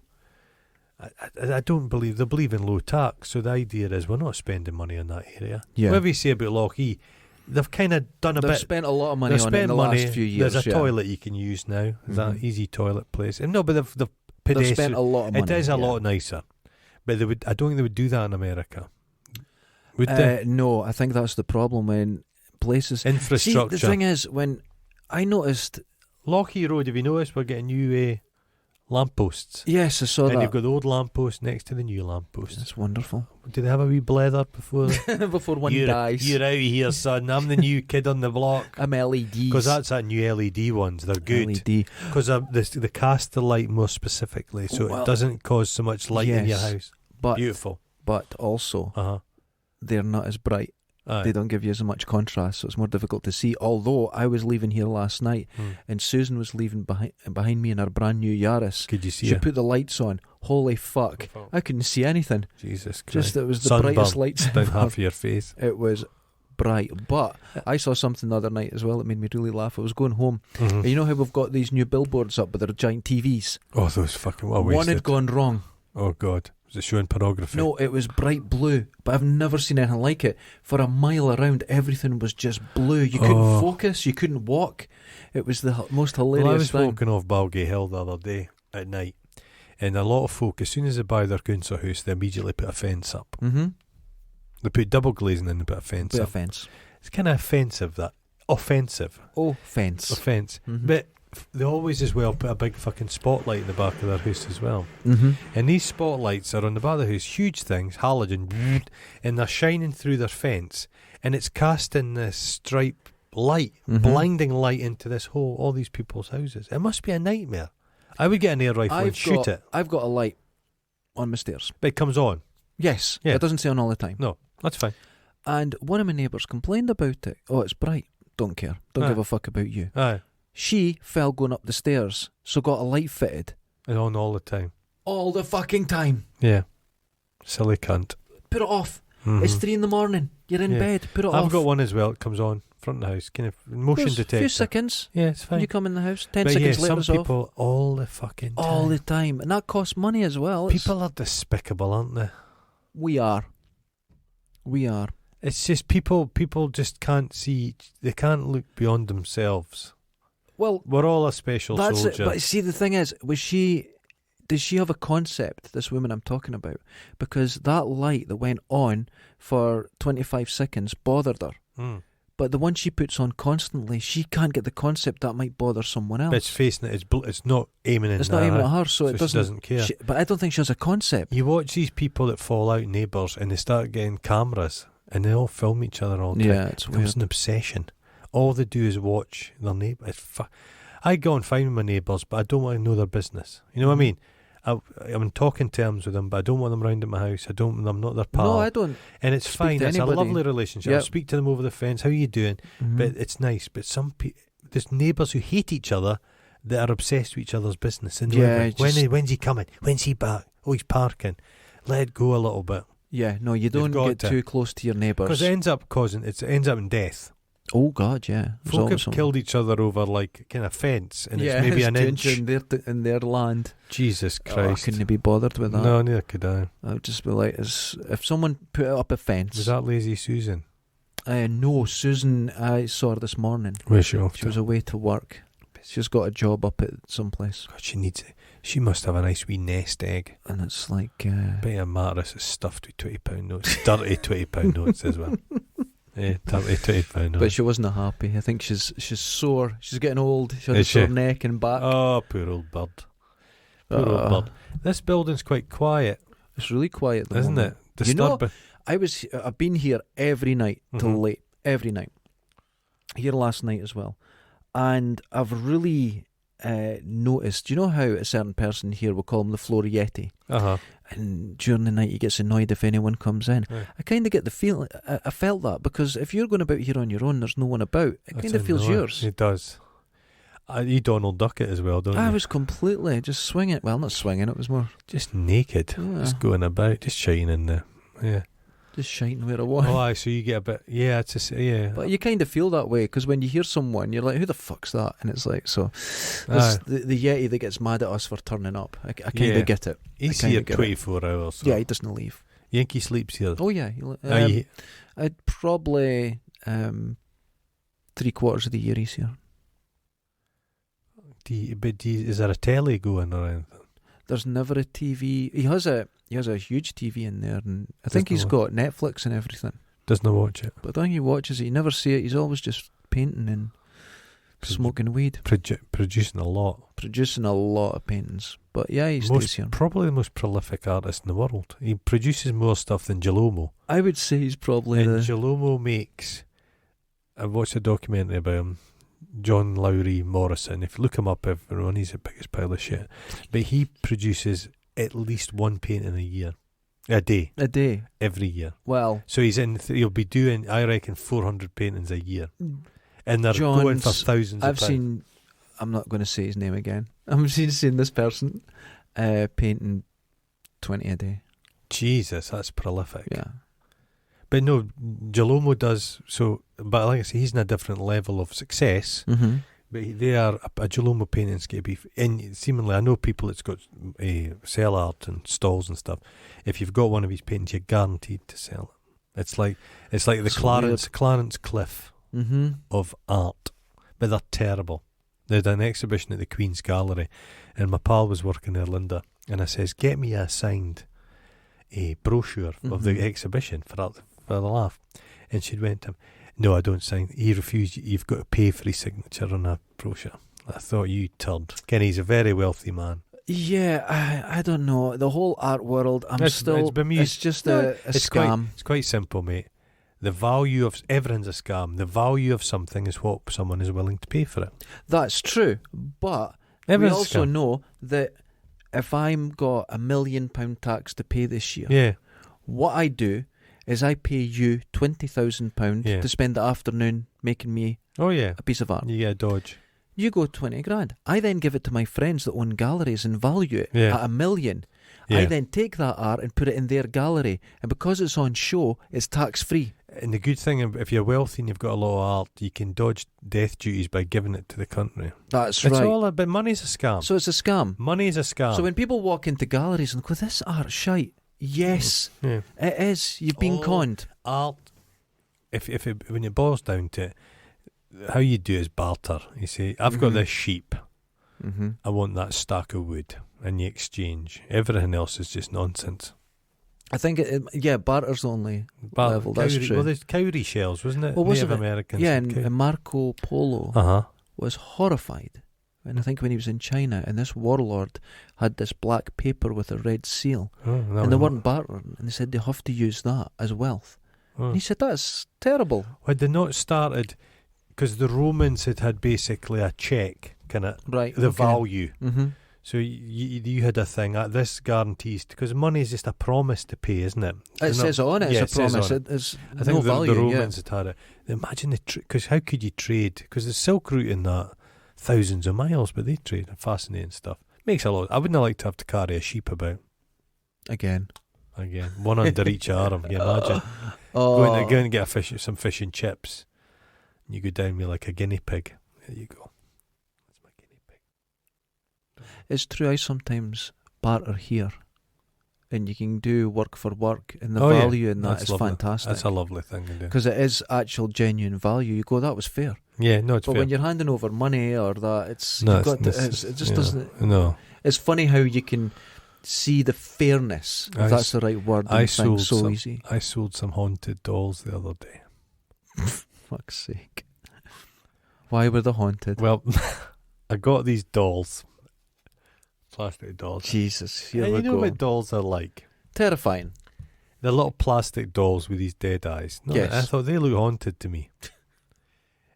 I don't believe they believe in low tax, so the idea is we're not spending money on that area. Yeah. Whatever you say about Lochee, they've kind of done a bit. They've spent a lot of money on it in the last few years. There's a toilet you can use now. There's that easy toilet place. And no, but they've spent a lot of money. It is a lot nicer, but I don't think they would do that in America. Would they? No, I think that's the problem when places infrastructure. See, the thing is, when I noticed Lochee Road, have you noticed we're getting new lampposts? Yes, I saw that. And you've got the old lamppost next to the new lamppost. That's wonderful. Do they have a wee blether before before one dies? You're out of here, son. I'm the new kid on the block. I'm LEDs. Because that's that new LED ones. They're good. LED. Because they cast the light more specifically, so it doesn't cause so much light in your house. Beautiful. But also, they're not as bright. They don't give you as much contrast, so it's more difficult to see. Although I was leaving here last night, and Susan was leaving behind me in her brand new Yaris. Could you see She put the lights on. Holy fuck! I couldn't see anything. Jesus Christ! Just it was the brightest lights down half of your face. It was bright, but I saw something the other night as well that made me really laugh. I was going home, and you know how we've got these new billboards up with their giant TVs. Oh, those fucking one had gone wrong. Oh God. Was it showing pornography? No, it was bright blue, but I've never seen anything like it. For a mile around, everything was just blue. You couldn't focus, you couldn't walk. It was the most hilarious thing. I was walking off Balgate Hill the other day at night, And a lot of folk, as soon as they buy their council house, they immediately put a fence up. Mm-hmm. They put double glazing and they put a fence up. It's kind of offensive, that. Offensive. Offence. Mm-hmm. But they always as well put a big fucking spotlight in the back of their house as well. Mm-hmm. And these spotlights are on the back of the house, huge things, halogen, and they're shining through their fence, and it's casting this stripe light, blinding light into all these people's houses. It must be a nightmare. I would get an air rifle and shoot it. I've got a light on my stairs. But it comes on. Yes. Yeah. It doesn't stay on all the time. No, that's fine. And one of my neighbours complained about it. Oh, it's bright. Don't care. Don't give a fuck about you. Aye. She fell going up the stairs, so got a light fitted. And on all the time. All the fucking time. Yeah. Silly cunt. Put it off. It's 3 a.m. You're in bed. Put it off. I've got one as well. It comes on front of the house. Kind of motion detector. A few seconds. Yeah, it's fine. You come in the house. 10 seconds later, some people all the fucking time. All the time, and that costs money as well. People are despicable, aren't they? We are. It's just people just can't see. They can't look beyond themselves. Well, we're all a special soldier. But see, the thing is, does she have a concept, this woman I'm talking about? Because that light that went on for 25 seconds bothered her. But the one she puts on constantly, she can't get the concept that might bother someone else. But it's facing it. It's not aiming in. It's not aiming at her, so it she doesn't care. But I don't think she has a concept. You watch these people that fall out, neighbours, and they start getting cameras, and they all film each other all the time. Yeah, it's weird. It's an obsession. All they do is watch their neighbour. I go and find my neighbours, but I don't want to know their business. You know what I mean? I'm in talking terms with them, but I don't want them round at my house. I'm not their pal. No, I don't. And it's fine. It's a lovely relationship. I'll speak to them over the fence. How are you doing? But it's nice. But some people, there's neighbours who hate each other that are obsessed with each other's business. And when's he coming? When's he back? Oh, he's parking. Let it go a little bit. Yeah, no, you don't get too close to your neighbours. Because it ends up in death. Oh God, yeah. Folk have killed each other over like kind of fence, and it's maybe an inch in their land. Jesus Christ! I couldn't be bothered with that. No, neither could I. I would just be like, if someone put up a fence. Was that Lazy Susan? No, Susan. I saw her this morning. Where's she off? She was away to work. She's got a job up at some place. God, she needs it. She must have a nice wee nest egg. And it's like bet a mattress is stuffed with £20 notes, dirty £20 notes as well. Yeah, £20 notes. But she wasn't happy. I think she's sore. She's getting old. She has a sore neck and back. Oh, poor old bird. Poor old bird. This building's quite quiet. It's really quiet, isn't it? Disturbing. You know, I've been here every night till late. Every night. Here last night as well. And I've really noticed, you know how a certain person here, will call him the floor yeti, and during the night he gets annoyed if anyone comes in. I kind of get the feeling, I felt that, because if you're going about here on your own, there's no one about, it kind of feels yours. It does. You Donald Duck it as well, don't you? I was completely just swinging, well, not swinging, it was more just naked, just going about, just shining there. Just shiting where I was. Oh, aye, so you get a bit, But you kind of feel that way, because when you hear someone, you're like, who the fuck's that? And it's like, so the Yeti that gets mad at us for turning up. I kind of get it. He's here 24 hours. So. Yeah, he doesn't leave. You think he sleeps here? Oh, yeah. I'd probably 3/4 of the year he's here. Is there a telly going or anything? There's never a TV. He has a huge TV in there, and I think he's got Netflix and everything. Doesn't watch it. But I think he watches it. You never see it. He's always just painting and smoking weed. Producing a lot of paintings. But yeah, he stays here. Probably the most prolific artist in the world. He produces more stuff than Jalomo. I would say he's probably Jalomo makes... I've watched a documentary about him. John Lowry Morrison. If you look him up, everyone, he's the biggest pile of shit. But he produces at least one painting a day. Every year. Well, so he'll be doing, I reckon, 400 paintings a year, and they're going for thousands. I'm not going to say his name again. I've seen this person painting 20 a day. Jesus, that's prolific. Yeah. But no, Jalomo does so. But like I say, he's in a different level of success. But they are a Jalomo painting's going to be. And seemingly, I know people that's got sell art and stalls and stuff. If you've got one of his paintings, you're guaranteed to sell it. It's like the Clarence Cliff of art, but they're terrible. They had an exhibition at the Queen's Gallery, and my pal was working there, Linda, And I says, get me a signed brochure of the exhibition for the laugh. And she went to him, no, I don't sign. He refused. You've got to pay for his signature on a brochure. I thought, you turd. Kenny's a very wealthy man. Yeah, I don't know. The whole art world, it's just a scam. It's quite simple, mate. The value of everything's a scam. The value of something is what someone is willing to pay for it. That's true, but we also know that if I've got £1 million tax to pay this year, what I do is I pay you £20,000 to spend the afternoon making me a piece of art. You get a Dodge. You go 20 grand. I then give it to my friends that own galleries and value it at $1 million. I then take that art and put it in their gallery, and because it's on show, it's tax free. And the good thing, if you're wealthy and you've got a lot of art, you can dodge death duties by giving it to the country. That's right. It's all about money's a scam. So it's a scam. Money's a scam. So when people walk into galleries and go, this art's shite, yes, it is. You've been conned. Art, when it boils down to it, how you do is barter. You say, I've got this sheep. I want that stack of wood. And you exchange. Everything else is just nonsense. I think, barter's the only level. That's true. Well, there's cowrie shells, wasn't it? Well, Native Americans. Yeah, and Marco Polo was horrified. And I think when he was in China, and this warlord had this black paper with a red seal, and they weren't bartering, and they said they have to use that as wealth. And he said, that's terrible. Had they not started, because the Romans had basically a check, the value. So you had a thing, this guarantees, because money is just a promise to pay, isn't it? It says on it, it's a promise. I think the Romans had it. Imagine because how could you trade? Because the Silk Route in that, thousands of miles, but they trade. Fascinating stuff. Makes a lot. I wouldn't like to have to carry a sheep about. Again, one under each arm. Can you imagine? Go and get some fish and chips. And you go down with like a guinea pig. There you go. It's true, I sometimes barter here, and you can do work for work, and the value in that is fantastic. That's a lovely thing to do. Because it is actual genuine value. You go, that was fair. Yeah, no, it's fair. But when you're handing over money or that, it just doesn't... No. It's funny how you can see the fairness, if that's the right word, easy. I sold some haunted dolls the other day. Fuck's sake. Why were they haunted? Well, I got these dolls. Plastic dolls. Jesus, you know what dolls are like? Terrifying. They're little plastic dolls with these dead eyes. No, yes. I thought they look haunted to me.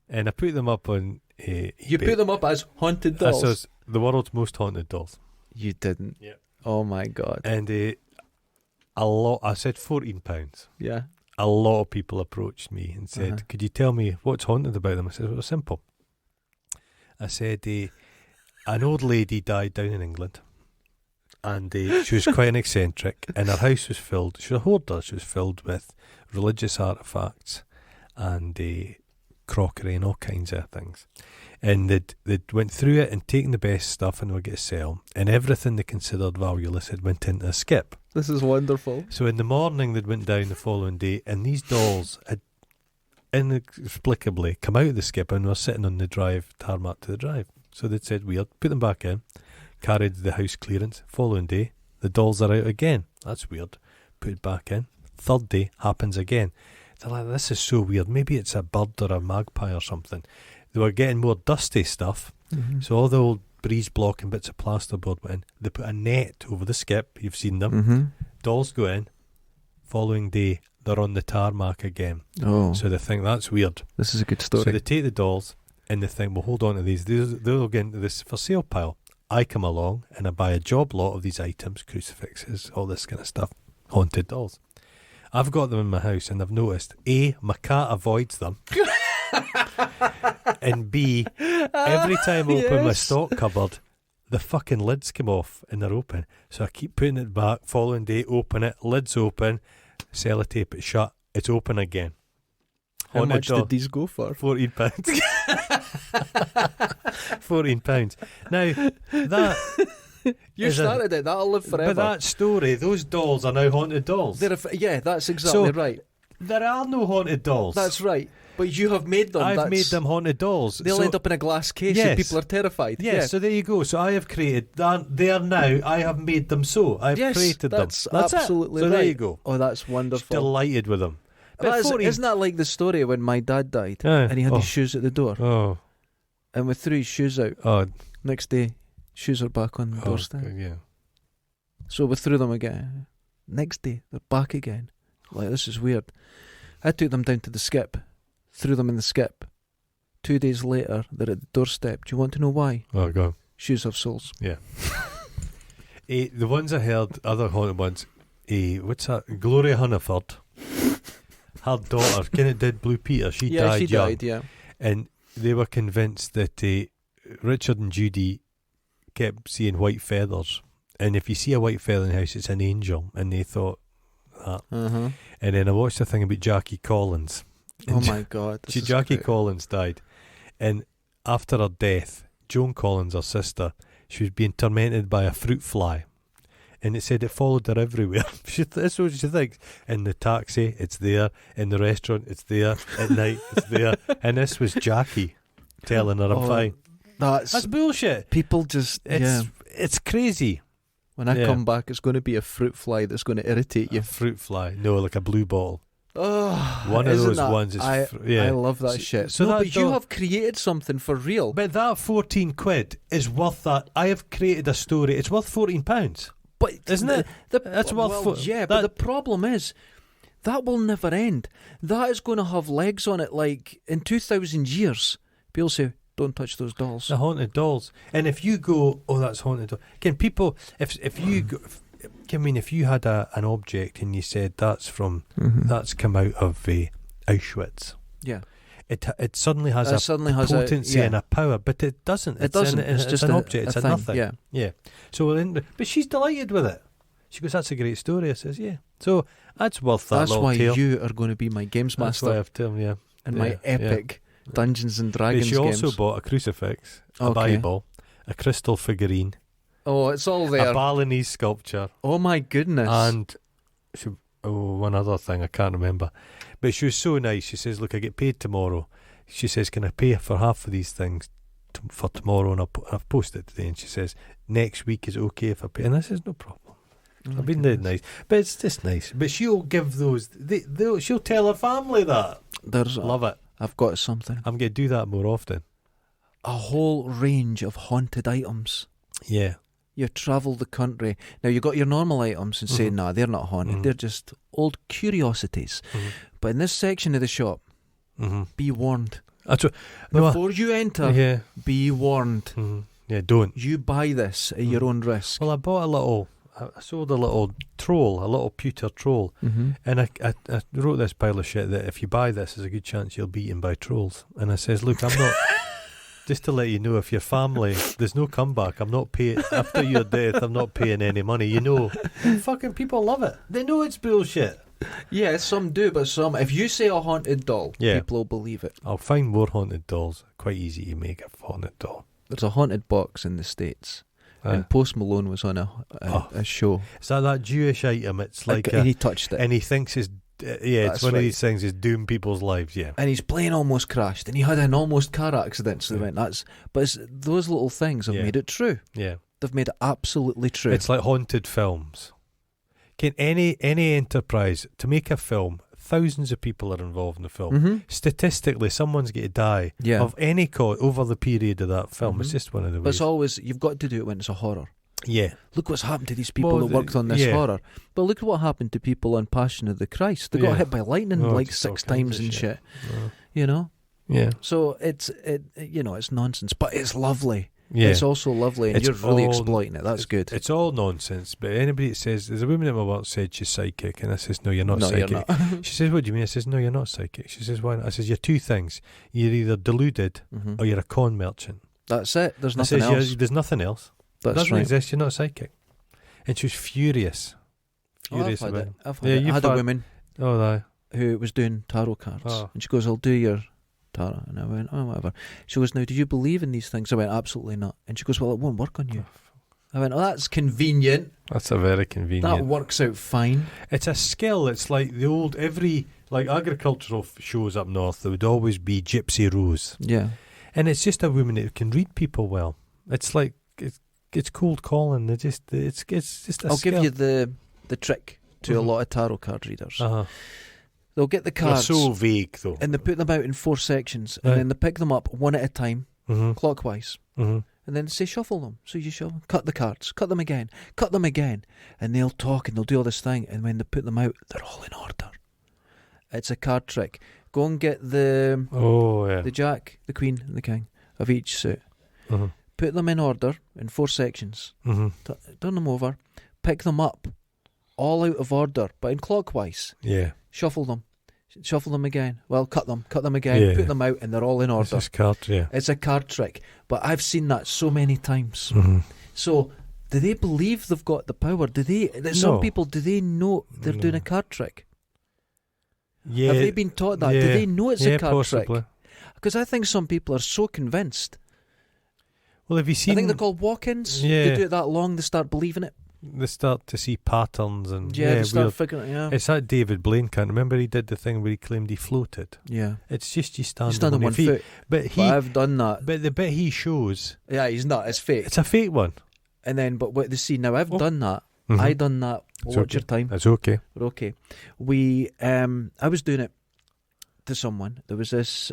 And I put them up on eBay. You put them up as haunted dolls? So the world's most haunted dolls. You didn't? Yeah. Oh my God. And I said £14. Yeah. A lot of people approached me and said, could you tell me what's haunted about them? I said, well, it's simple. I said, an old lady died down in England, and she was quite an eccentric, and her house was filled, she was a hoarder, she was filled with religious artefacts and crockery and all kinds of things. And they'd went through it and taken the best stuff and were going to sell, and everything they considered valueless had went into a skip. This is wonderful. So in the morning they'd went down the following day, and these dolls had inexplicably come out of the skip and were sitting on the tarmac to the drive. So they'd said, weird, put them back in, carried the house clearance. Following day, the dolls are out again. That's weird. Put it back in. Third day, happens again. They're like, this is so weird. Maybe it's a bird or a magpie or something. They were getting more dusty stuff. So all the old breeze block and bits of plasterboard went in. They put a net over the skip. You've seen them. Dolls go in. Following day, they're on the tarmac again. So they think, that's weird. This is a good story. So they take the dolls, and they think, well, hold on to these. They'll get into this for sale pile. I come along and I buy a job lot of these items, crucifixes, all this kind of stuff, haunted dolls. I've got them in my house, and I've noticed, A, my cat avoids them, and B, every time I open my stock cupboard, the fucking lids come off and they're open. So I keep putting it back, following day, open it, lids open, sellotape it shut, it's open again. How much did these go for? £14. £14. Now, that... You started it, that'll live forever. But that story, those dolls are now haunted dolls. That's exactly right. There are no haunted dolls. That's right. But you have made them. I've made them haunted dolls. They'll end up in a glass case and people are terrified. Yes, so there you go. So I have created that. They are now. I have made them so. I've created them. That's absolutely it. So right. there you go. Oh, that's wonderful. Just delighted with them. But isn't that like the story when my dad died and he had his shoes at the door? Oh. And we threw his shoes out. Oh. Next day, shoes are back on the doorstep. Yeah. So we threw them again. Next day, they're back again. Like, this is weird. I took them down to the skip, threw them in the skip. 2 days later, they're at the doorstep. Do you want to know why? Oh, go. Shoes have soles. Yeah. The ones I heard, other haunted ones, what's that? Gloria Hunniford. Her daughter, did Blue Peter. She died young. Yeah. And they were convinced that Richard and Judy kept seeing white feathers. And if you see a white feather in the house, it's an angel. And they thought that. Uh-huh. And then I watched a thing about Jackie Collins. Oh my God. Jackie Collins died. And after her death, Joan Collins, her sister, she was being tormented by a fruit fly. And it said it followed her everywhere. That's what she thinks. In the taxi, it's there. In the restaurant, it's there. At night, it's there. And this was Jackie telling her I'm fine. That's bullshit. People just... It's crazy. When I come back, it's going to be a fruit fly that's going to irritate you. A fruit fly? No, like a blue ball. Oh, one of those ones is... I love that shit. So but you have created something for real. But that 14 quid is worth that. I have created a story. It's worth £14. But isn't it? That's worth... but the problem is, that will never end. That is going to have legs on it like in 2,000 years. People say, don't touch those dolls. The haunted dolls. And if you go, oh, that's haunted doll. Can people, if you go... if you had an object and you said that's that's come out of Auschwitz, it suddenly has potency and a power, but it doesn't. It's just an object. It's a nothing. Yeah. So, but she's delighted with it. She goes, "That's a great story." I says, "Yeah." So that's worth that. That's why you are going to be my games master. That's why I've told him, and my epic Dungeons and Dragons games. She also bought a crucifix, a Bible, a crystal figurine. Oh, it's all there. A Balinese sculpture. Oh my goodness. And one other thing, I can't remember. But she was so nice. She says, look, I get paid tomorrow. She says, can I pay for half of these things for tomorrow? And I've posted it today. And she says, next week is okay if I pay. And I says, no problem. I've been dead nice. But it's just nice. But she'll give those, she'll tell her family that. Love it. I've got something. I'm going to do that more often. A whole range of haunted items. Yeah. You travel the country. Now, you got your normal items and say, nah, they're not haunted. They're just old curiosities. But in this section of the shop, be warned. Before you enter, be warned. Yeah, don't. You buy this at your own risk. Well, I sold a little troll, a little pewter troll. And I wrote this pile of shit that if you buy this, there's a good chance you'll be eaten by trolls. And I says, look, I'm not... Just to let you know, if your family, there's no comeback. I'm not paying, after your death, I'm not paying any money. You know, fucking people love it. They know it's bullshit. Yeah, some do, but some, if you say a haunted doll, people will believe it. I'll find more haunted dolls. Quite easy to make a haunted doll. There's a haunted box in the States. And Post Malone was on a show. Is that Jewish item? It's like... and he touched it. And he thinks it's... it's one of these things is doom people's lives, And his plane almost crashed, and he had an almost car accident. So they went, but those little things have made it true. Yeah, they've made it absolutely true. It's like haunted films. Can any enterprise to make a film? Thousands of people are involved in the film. Statistically, someone's going to die of any cause over the period of that film. It's just one of the ways. But it's always, you've got to do it when it's a horror. Yeah. Look what's happened to these people that worked on this horror. But look at what happened to people on Passion of the Christ. They got hit by lightning like 6 times and shit. You know? Yeah. So it's nonsense, but it's lovely. Yeah. It's also lovely, and you're really exploiting it. That's good. It's all nonsense, but anybody that says, there's a woman at my work said she's psychic, and I says, no, you're not psychic. You're not. She says, what do you mean? I says, no, you're not psychic. She says, why not? I says, you're 2 things. You're either deluded or you're a con merchant. That's it. There's nothing else. There's nothing else. It doesn't exist. You're not psychic. And she was furious. I've had it. I had a woman who was doing tarot cards, and she goes, I'll do your tarot. And I went, oh, whatever. She goes, now, do you believe in these things? I went, absolutely not. And she goes, well, it won't work on you. I went, oh, that's convenient. That's a very convenient. That works out fine. It's a skill. It's like the old, every Like agricultural shows up north, there would always be Gypsy Rose. Yeah. And it's just a woman that can read people well. It's like it's cold calling. It's just a I'll skill. give you the trick to a lot of tarot card readers. They'll get the cards. They're so vague though. And they put them out in 4 sections, and then they pick them up one at a time, clockwise. And then say shuffle them. So you shuffle, cut the cards, cut them again, and they'll talk and they'll do all this thing. And when they put them out, they're all in order. It's a card trick. Go and get the Jack, the Queen, and the King of each suit. Put them in order in 4 sections. Turn them over. Pick them up, all out of order, but in clockwise. Yeah. Shuffle them again. Well, cut them again, put them out, and they're all in order. It's a card trick. But I've seen that so many times. So, do they believe they've got the power? Some people, do they know they're doing a card trick? Yeah. Have they been taught that? Yeah. Do they know it's a card possibly. trick? Because I think some people are so convinced. Well, have you seen... I think they're called walk-ins. Yeah. They do it that long, they start believing it. They start to see patterns and they start figuring it out. It's that David Blaine can't remember he did the thing where he claimed he floated. Yeah. It's just you stand on one feet. foot. But I've done that. But the bit he shows... Yeah, he's not. It's fake. It's a fake one. And then, but what they see now, I've done that. I done that. Watch your time. That's okay. We're okay. I was doing it to someone. There was this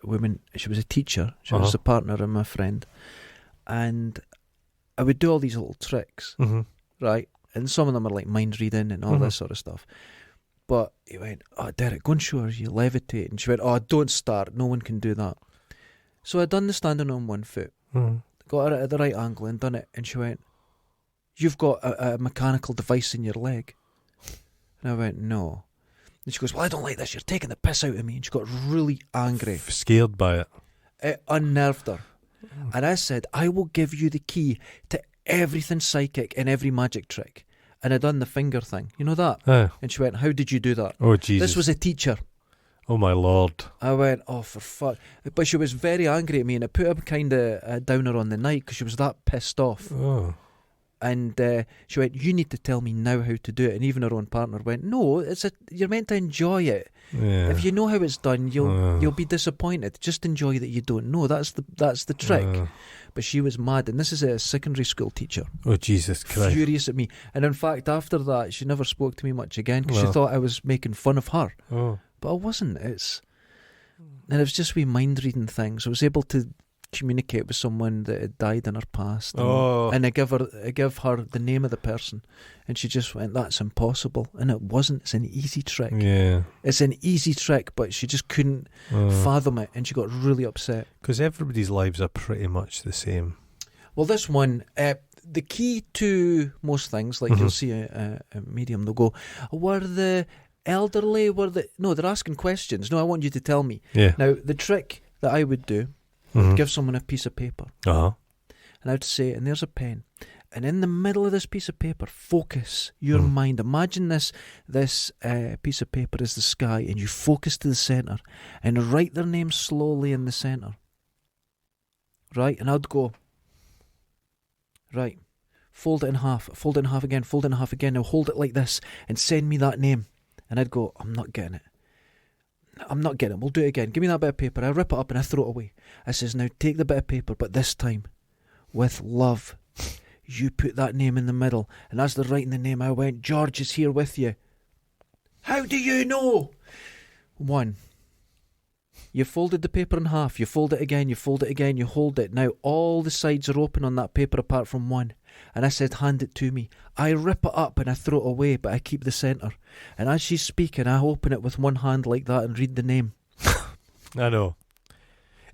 woman. She was a teacher. She was a partner of my friend, and I would do all these little tricks, right? And some of them are like mind reading and all this sort of stuff. But he went, "Oh, Derek, go and show her you levitate." And she went, "Oh, don't start. No one can do that." So I done the standing on one foot, got her at the right angle and done it. And she went, "You've got a mechanical device in your leg." And I went, "No." And she goes, "Well, I don't like this. You're taking the piss out of me." And she got really angry. Scared by it. It unnerved her. And I said, "I will give you the key to everything psychic and every magic trick." And I done the finger thing. You know that? And she went, "How did you do that?" Oh, Jesus. This was a teacher. Oh, my Lord. I went, "Oh, for fuck." But she was very angry at me, and it put her kind of downer on the night because she was that pissed off. Oh. And she went, "You need to tell me now how to do it." And even her own partner went, "No, you're meant to enjoy it. Yeah. If you know how it's done, you'll be disappointed. Just enjoy that you don't know. That's the trick." But she was mad, and this is a secondary school teacher. Oh, Jesus Christ! Furious at me, and in fact, after that, she never spoke to me much again because she thought I was making fun of her. But I wasn't. And it was just mind reading things. I was able to communicate with someone that had died in her past, and I give her the name of the person, and she just went, "That's impossible." And it wasn't. It's an easy trick. It's an easy trick, but she just couldn't fathom it, and she got really upset because everybody's lives are pretty much the same. Well, this one, the key to most things, like you'll see a medium, they'll go, "Were the elderly? No, they're asking questions. No, I want you to tell me." Now, the trick that I would do, give someone a piece of paper, and I'd say, "And there's a pen, and in the middle of this piece of paper, focus your mind. Imagine this piece of paper is the sky, and you focus to the centre, and write their name slowly in the centre." Right, and I'd go, "Right, fold it in half again, fold it in half again. Now hold it like this, and send me that name." And I'd go, "I'm not getting it. We'll do it again. Give me that bit of paper." I rip it up and I throw it away. I says, "Now take the bit of paper, but this time, with love, you put that name in the middle." And as they're writing the name, I went, "George is here with you." "How do you know?" 1. You folded the paper in half. You fold it again. You fold it again. You hold it. Now all the sides are open on that paper apart from one. And I said, "Hand it to me." I rip it up and I throw it away, but I keep the centre. And as she's speaking, I open it with one hand like that and read the name. I know.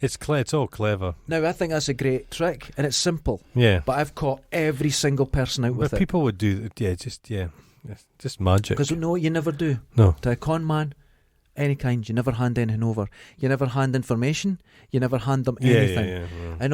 It's all clever. Now, I think that's a great trick, and it's simple. Yeah. But I've caught every single person out with it. People would do, just magic. Because no, you never do. No. To a con man, any kind, you never hand anything over. You never hand information. You never hand them anything. Yeah. An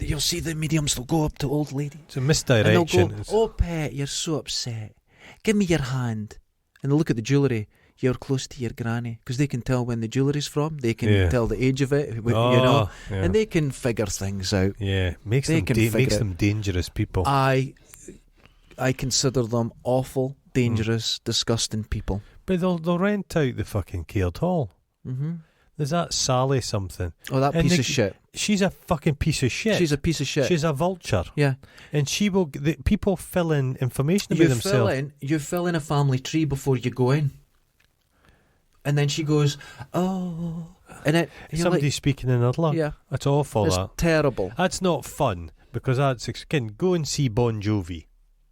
you'll see the mediums, they'll go up to old ladies. It's a misdirection. And they'll go, "Oh, pet, you're so upset. Give me your hand." And they'll look at the jewellery. "You're close to your granny." Because they can tell when the jewellery's from. They can tell the age of it, you know. Yeah. And they can figure things out. Yeah, makes them dangerous people. I consider them awful, dangerous, disgusting people. But they'll rent out the fucking Caird Hall. Mm-hmm. There's that Sally something. Oh, that piece of shit. She's a fucking piece of shit. She's a piece of shit. She's a vulture. Yeah. And people fill in information about themselves. You fill in a family tree before you go in. And then she goes, oh. And somebody's speaking in another. Yeah. That's awful, it's that. terrible. That's not fun, because go and see Bon Jovi.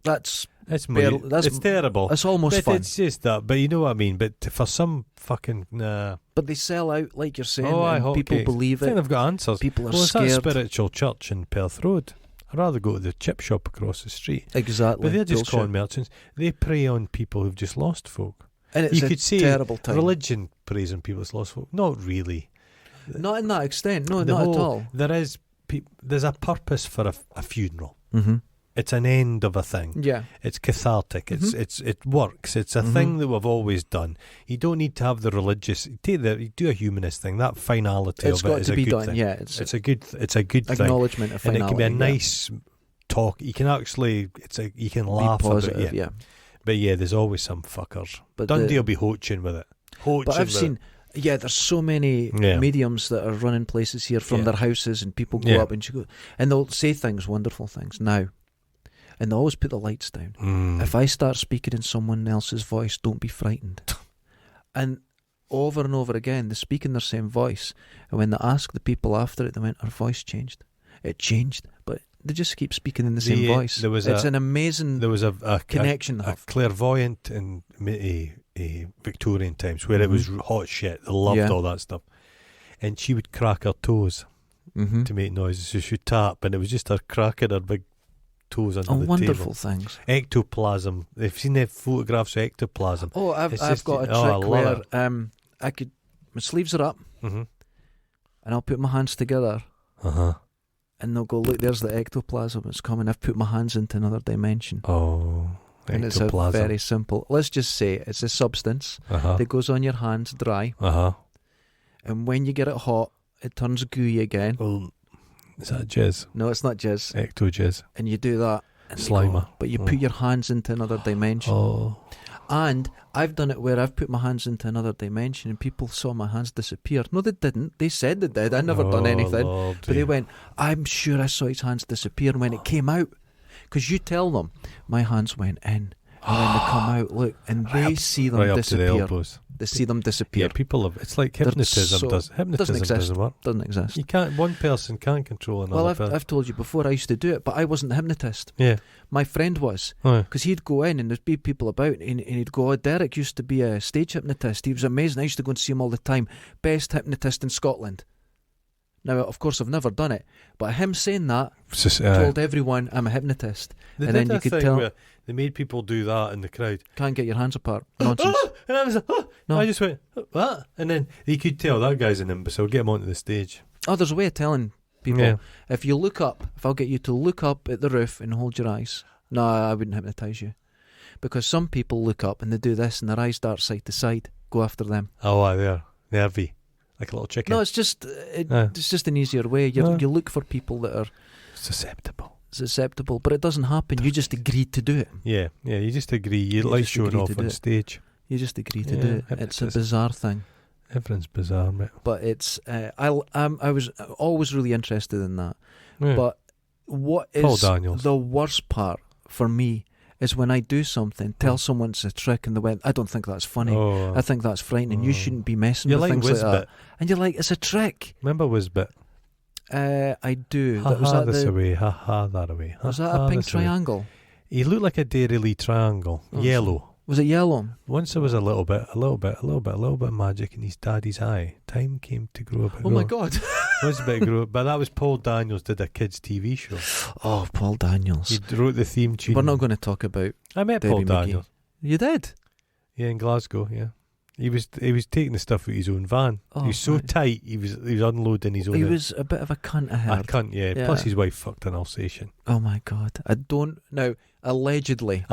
It's terrible. It's almost fun. It's just that, but you know what I mean. But for some fucking, but they sell out, like you're saying. And people believe it. I think they've got answers. People are scared. It's that spiritual church in Perth Road. I'd rather go to the chip shop across the street. Exactly. But they're just con merchants. They prey on people who've just lost folk. And it's a terrible time. Religion preys on people who've lost folk. Not really. Not in that extent. No, not at all. There's a purpose for a funeral. Mm-hmm. It's an end of a thing. Yeah. It's cathartic. It works. It's a thing that we've always done. You don't need to have the religious. You do a humanist thing. That finality it's of it is a good done, thing. Yeah, it's a good acknowledgement thing. of finality. And it can be a nice talk. You can actually you can laugh positive, about it. Yeah. But yeah, there's always some fuckers. But Dundee will be hoaching with it. But I've seen. Yeah, there's so many mediums that are running places here from their houses, and people go up and they'll say wonderful things now. And they always put the lights down. If I start speaking in someone else's voice, don't be frightened. And over again, they speak in their same voice. And when they ask the people after it, they went, our voice changed. It changed, but they just keep speaking in the same voice. It's an amazing connection. A clairvoyant in Victorian times, where it was hot shit. They loved all that stuff. And she would crack her toes to make noises. So she would tap, and it was just her cracking her big toes under the wonderful table. Things. Ectoplasm. They've seen the photographs of ectoplasm. Oh, I've got a trick where my sleeves are up, and I'll put my hands together, and they'll go, look, there's the ectoplasm. It's coming. I've put my hands into another dimension. Oh, and it's a very simple. Let's just say it's a substance that goes on your hands dry, and when you get it hot, it turns gooey again. Well, is that jizz? No, it's not jizz. Ecto jizz. And you do that. And Slimer. But you put your hands into another dimension. Oh. And I've done it where I've put my hands into another dimension and people saw my hands disappear. No, they didn't. They said they did. I never done anything. Lord, but they went, I'm sure I saw his hands disappear. And when it came out, because you tell them, my hands went in. And when they come out, look, and they see them disappear. They see them disappear. Yeah, people have. It's like hypnotism does. Hypnotism doesn't work. Doesn't exist. You can't. One person can't control another. Well, I've told you before. I used to do it, but I wasn't a hypnotist. Yeah, my friend was, because he'd go in and there'd be people about, and he'd go, "Oh, Derek used to be a stage hypnotist. He was amazing. I used to go and see him all the time. Best hypnotist in Scotland." Now, of course, I've never done it, but him saying that told everyone I'm a hypnotist. And then you could tell. They made people do that in the crowd. Can't get your hands apart. Nonsense. And I was like, no. I just went, what? And then you could tell that guy's an imbecile. Get him onto the stage. Oh, there's a way of telling people. If you look up, if I'll get you to look up at the roof and hold your eyes. No, I wouldn't hypnotise you. Because some people look up and they do this and their eyes dart side to side. Go after them. Oh, they're nervy. Like a little chicken. No, it's just an easier way. You look for people that are susceptible, but it doesn't happen. You just agreed to do it. Yeah, you just agree. You like showing off on stage. You just agree to do it. It's a bizarre thing. Everything's bizarre, mate. But it's I was always really interested in that. Yeah. But what is the worst part for me is when I do something, tell someone it's a trick, and they went, I don't think that's funny. I think that's frightening. You shouldn't be messing with things like that. And you're like, it's a trick. Remember Whizbit? I do. Was that this away? That away. Was that a pink triangle? He looked like a Dairy Lee triangle. Yellow. Was it yellow? Once there was a little bit of magic in his daddy's eye. Time came to grow up. Oh my God. Whizbit grew up. But that was Paul Daniels did a kids' TV show. Oh, Paul Daniels. He wrote the theme tune. We're not going to talk about I met Debbie Paul McGee. Daniels. You did? Yeah, in Glasgow, yeah. He was taking the stuff with his own van. He was so tight. He was unloading his own. He was a bit of a cunt. I heard. A cunt, yeah. Plus his wife fucked an Alsatian. Oh my God! I don't now. Allegedly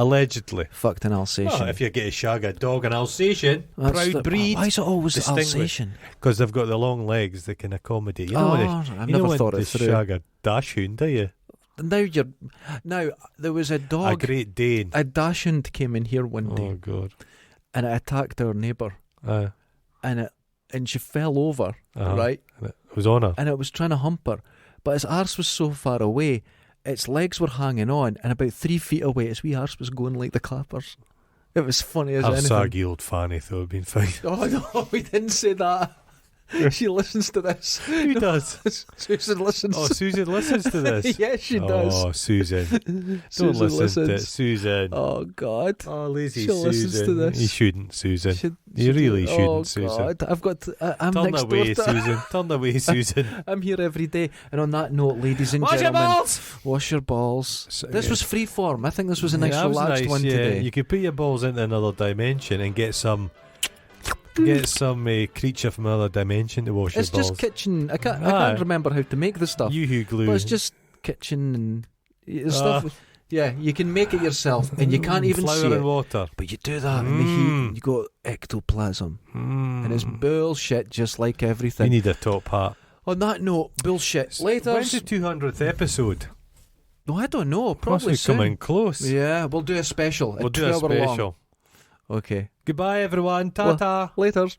fucked an Alsatian. Oh, if you get a shag a dog, an Alsatian, proud breed. Why is it always Alsatian? Because they've got the long legs that can accommodate. You know I've never thought it through. Shag a dachshund, do you? Now there was a dog. A Great Dane. A dachshund came in here one day. Oh God. and it attacked our neighbour. And she fell over, right? And it was on her. And it was trying to hump her. But its arse was so far away, its legs were hanging on, and about 3 feet away, its wee arse was going like the clappers. It was funny as anything. Our saggy old Fanny thought it would been fine. Oh no, we didn't say that. She listens to this. Who does? Susan listens. Oh, Susan listens to this? Yes, she does. Oh, Susan. Don't listen to it, Susan. Oh, God. Oh, lazy She Susan. listens to this. You shouldn't, Susan. You really shouldn't, Susan. God. I've got I'm Turn next away, door to Susan. Turn away, Susan. I'm here every day. And on that note, ladies and Wash gentlemen, your balls! Wash your balls. So, this was free form. I think this was a nice that was relaxed nice, one today. You could put your balls into another dimension and get some creature from another dimension to wash It's your balls. just kitchen. I can't remember how to make the stuff. Yoo-hoo glue. But it's just kitchen and stuff. Yeah, you can make it yourself, and you can't even flour see and it. water. But you do that in the heat, you got ectoplasm, and it's bullshit, just like everything. You need a top hat. On that note, bullshit. Later. When's the 200th episode? No, I don't know. Probably soon. Coming close. Yeah, we'll do a special. We'll do a special. Long. Okay. Goodbye, everyone. Ta-ta. Well, laters.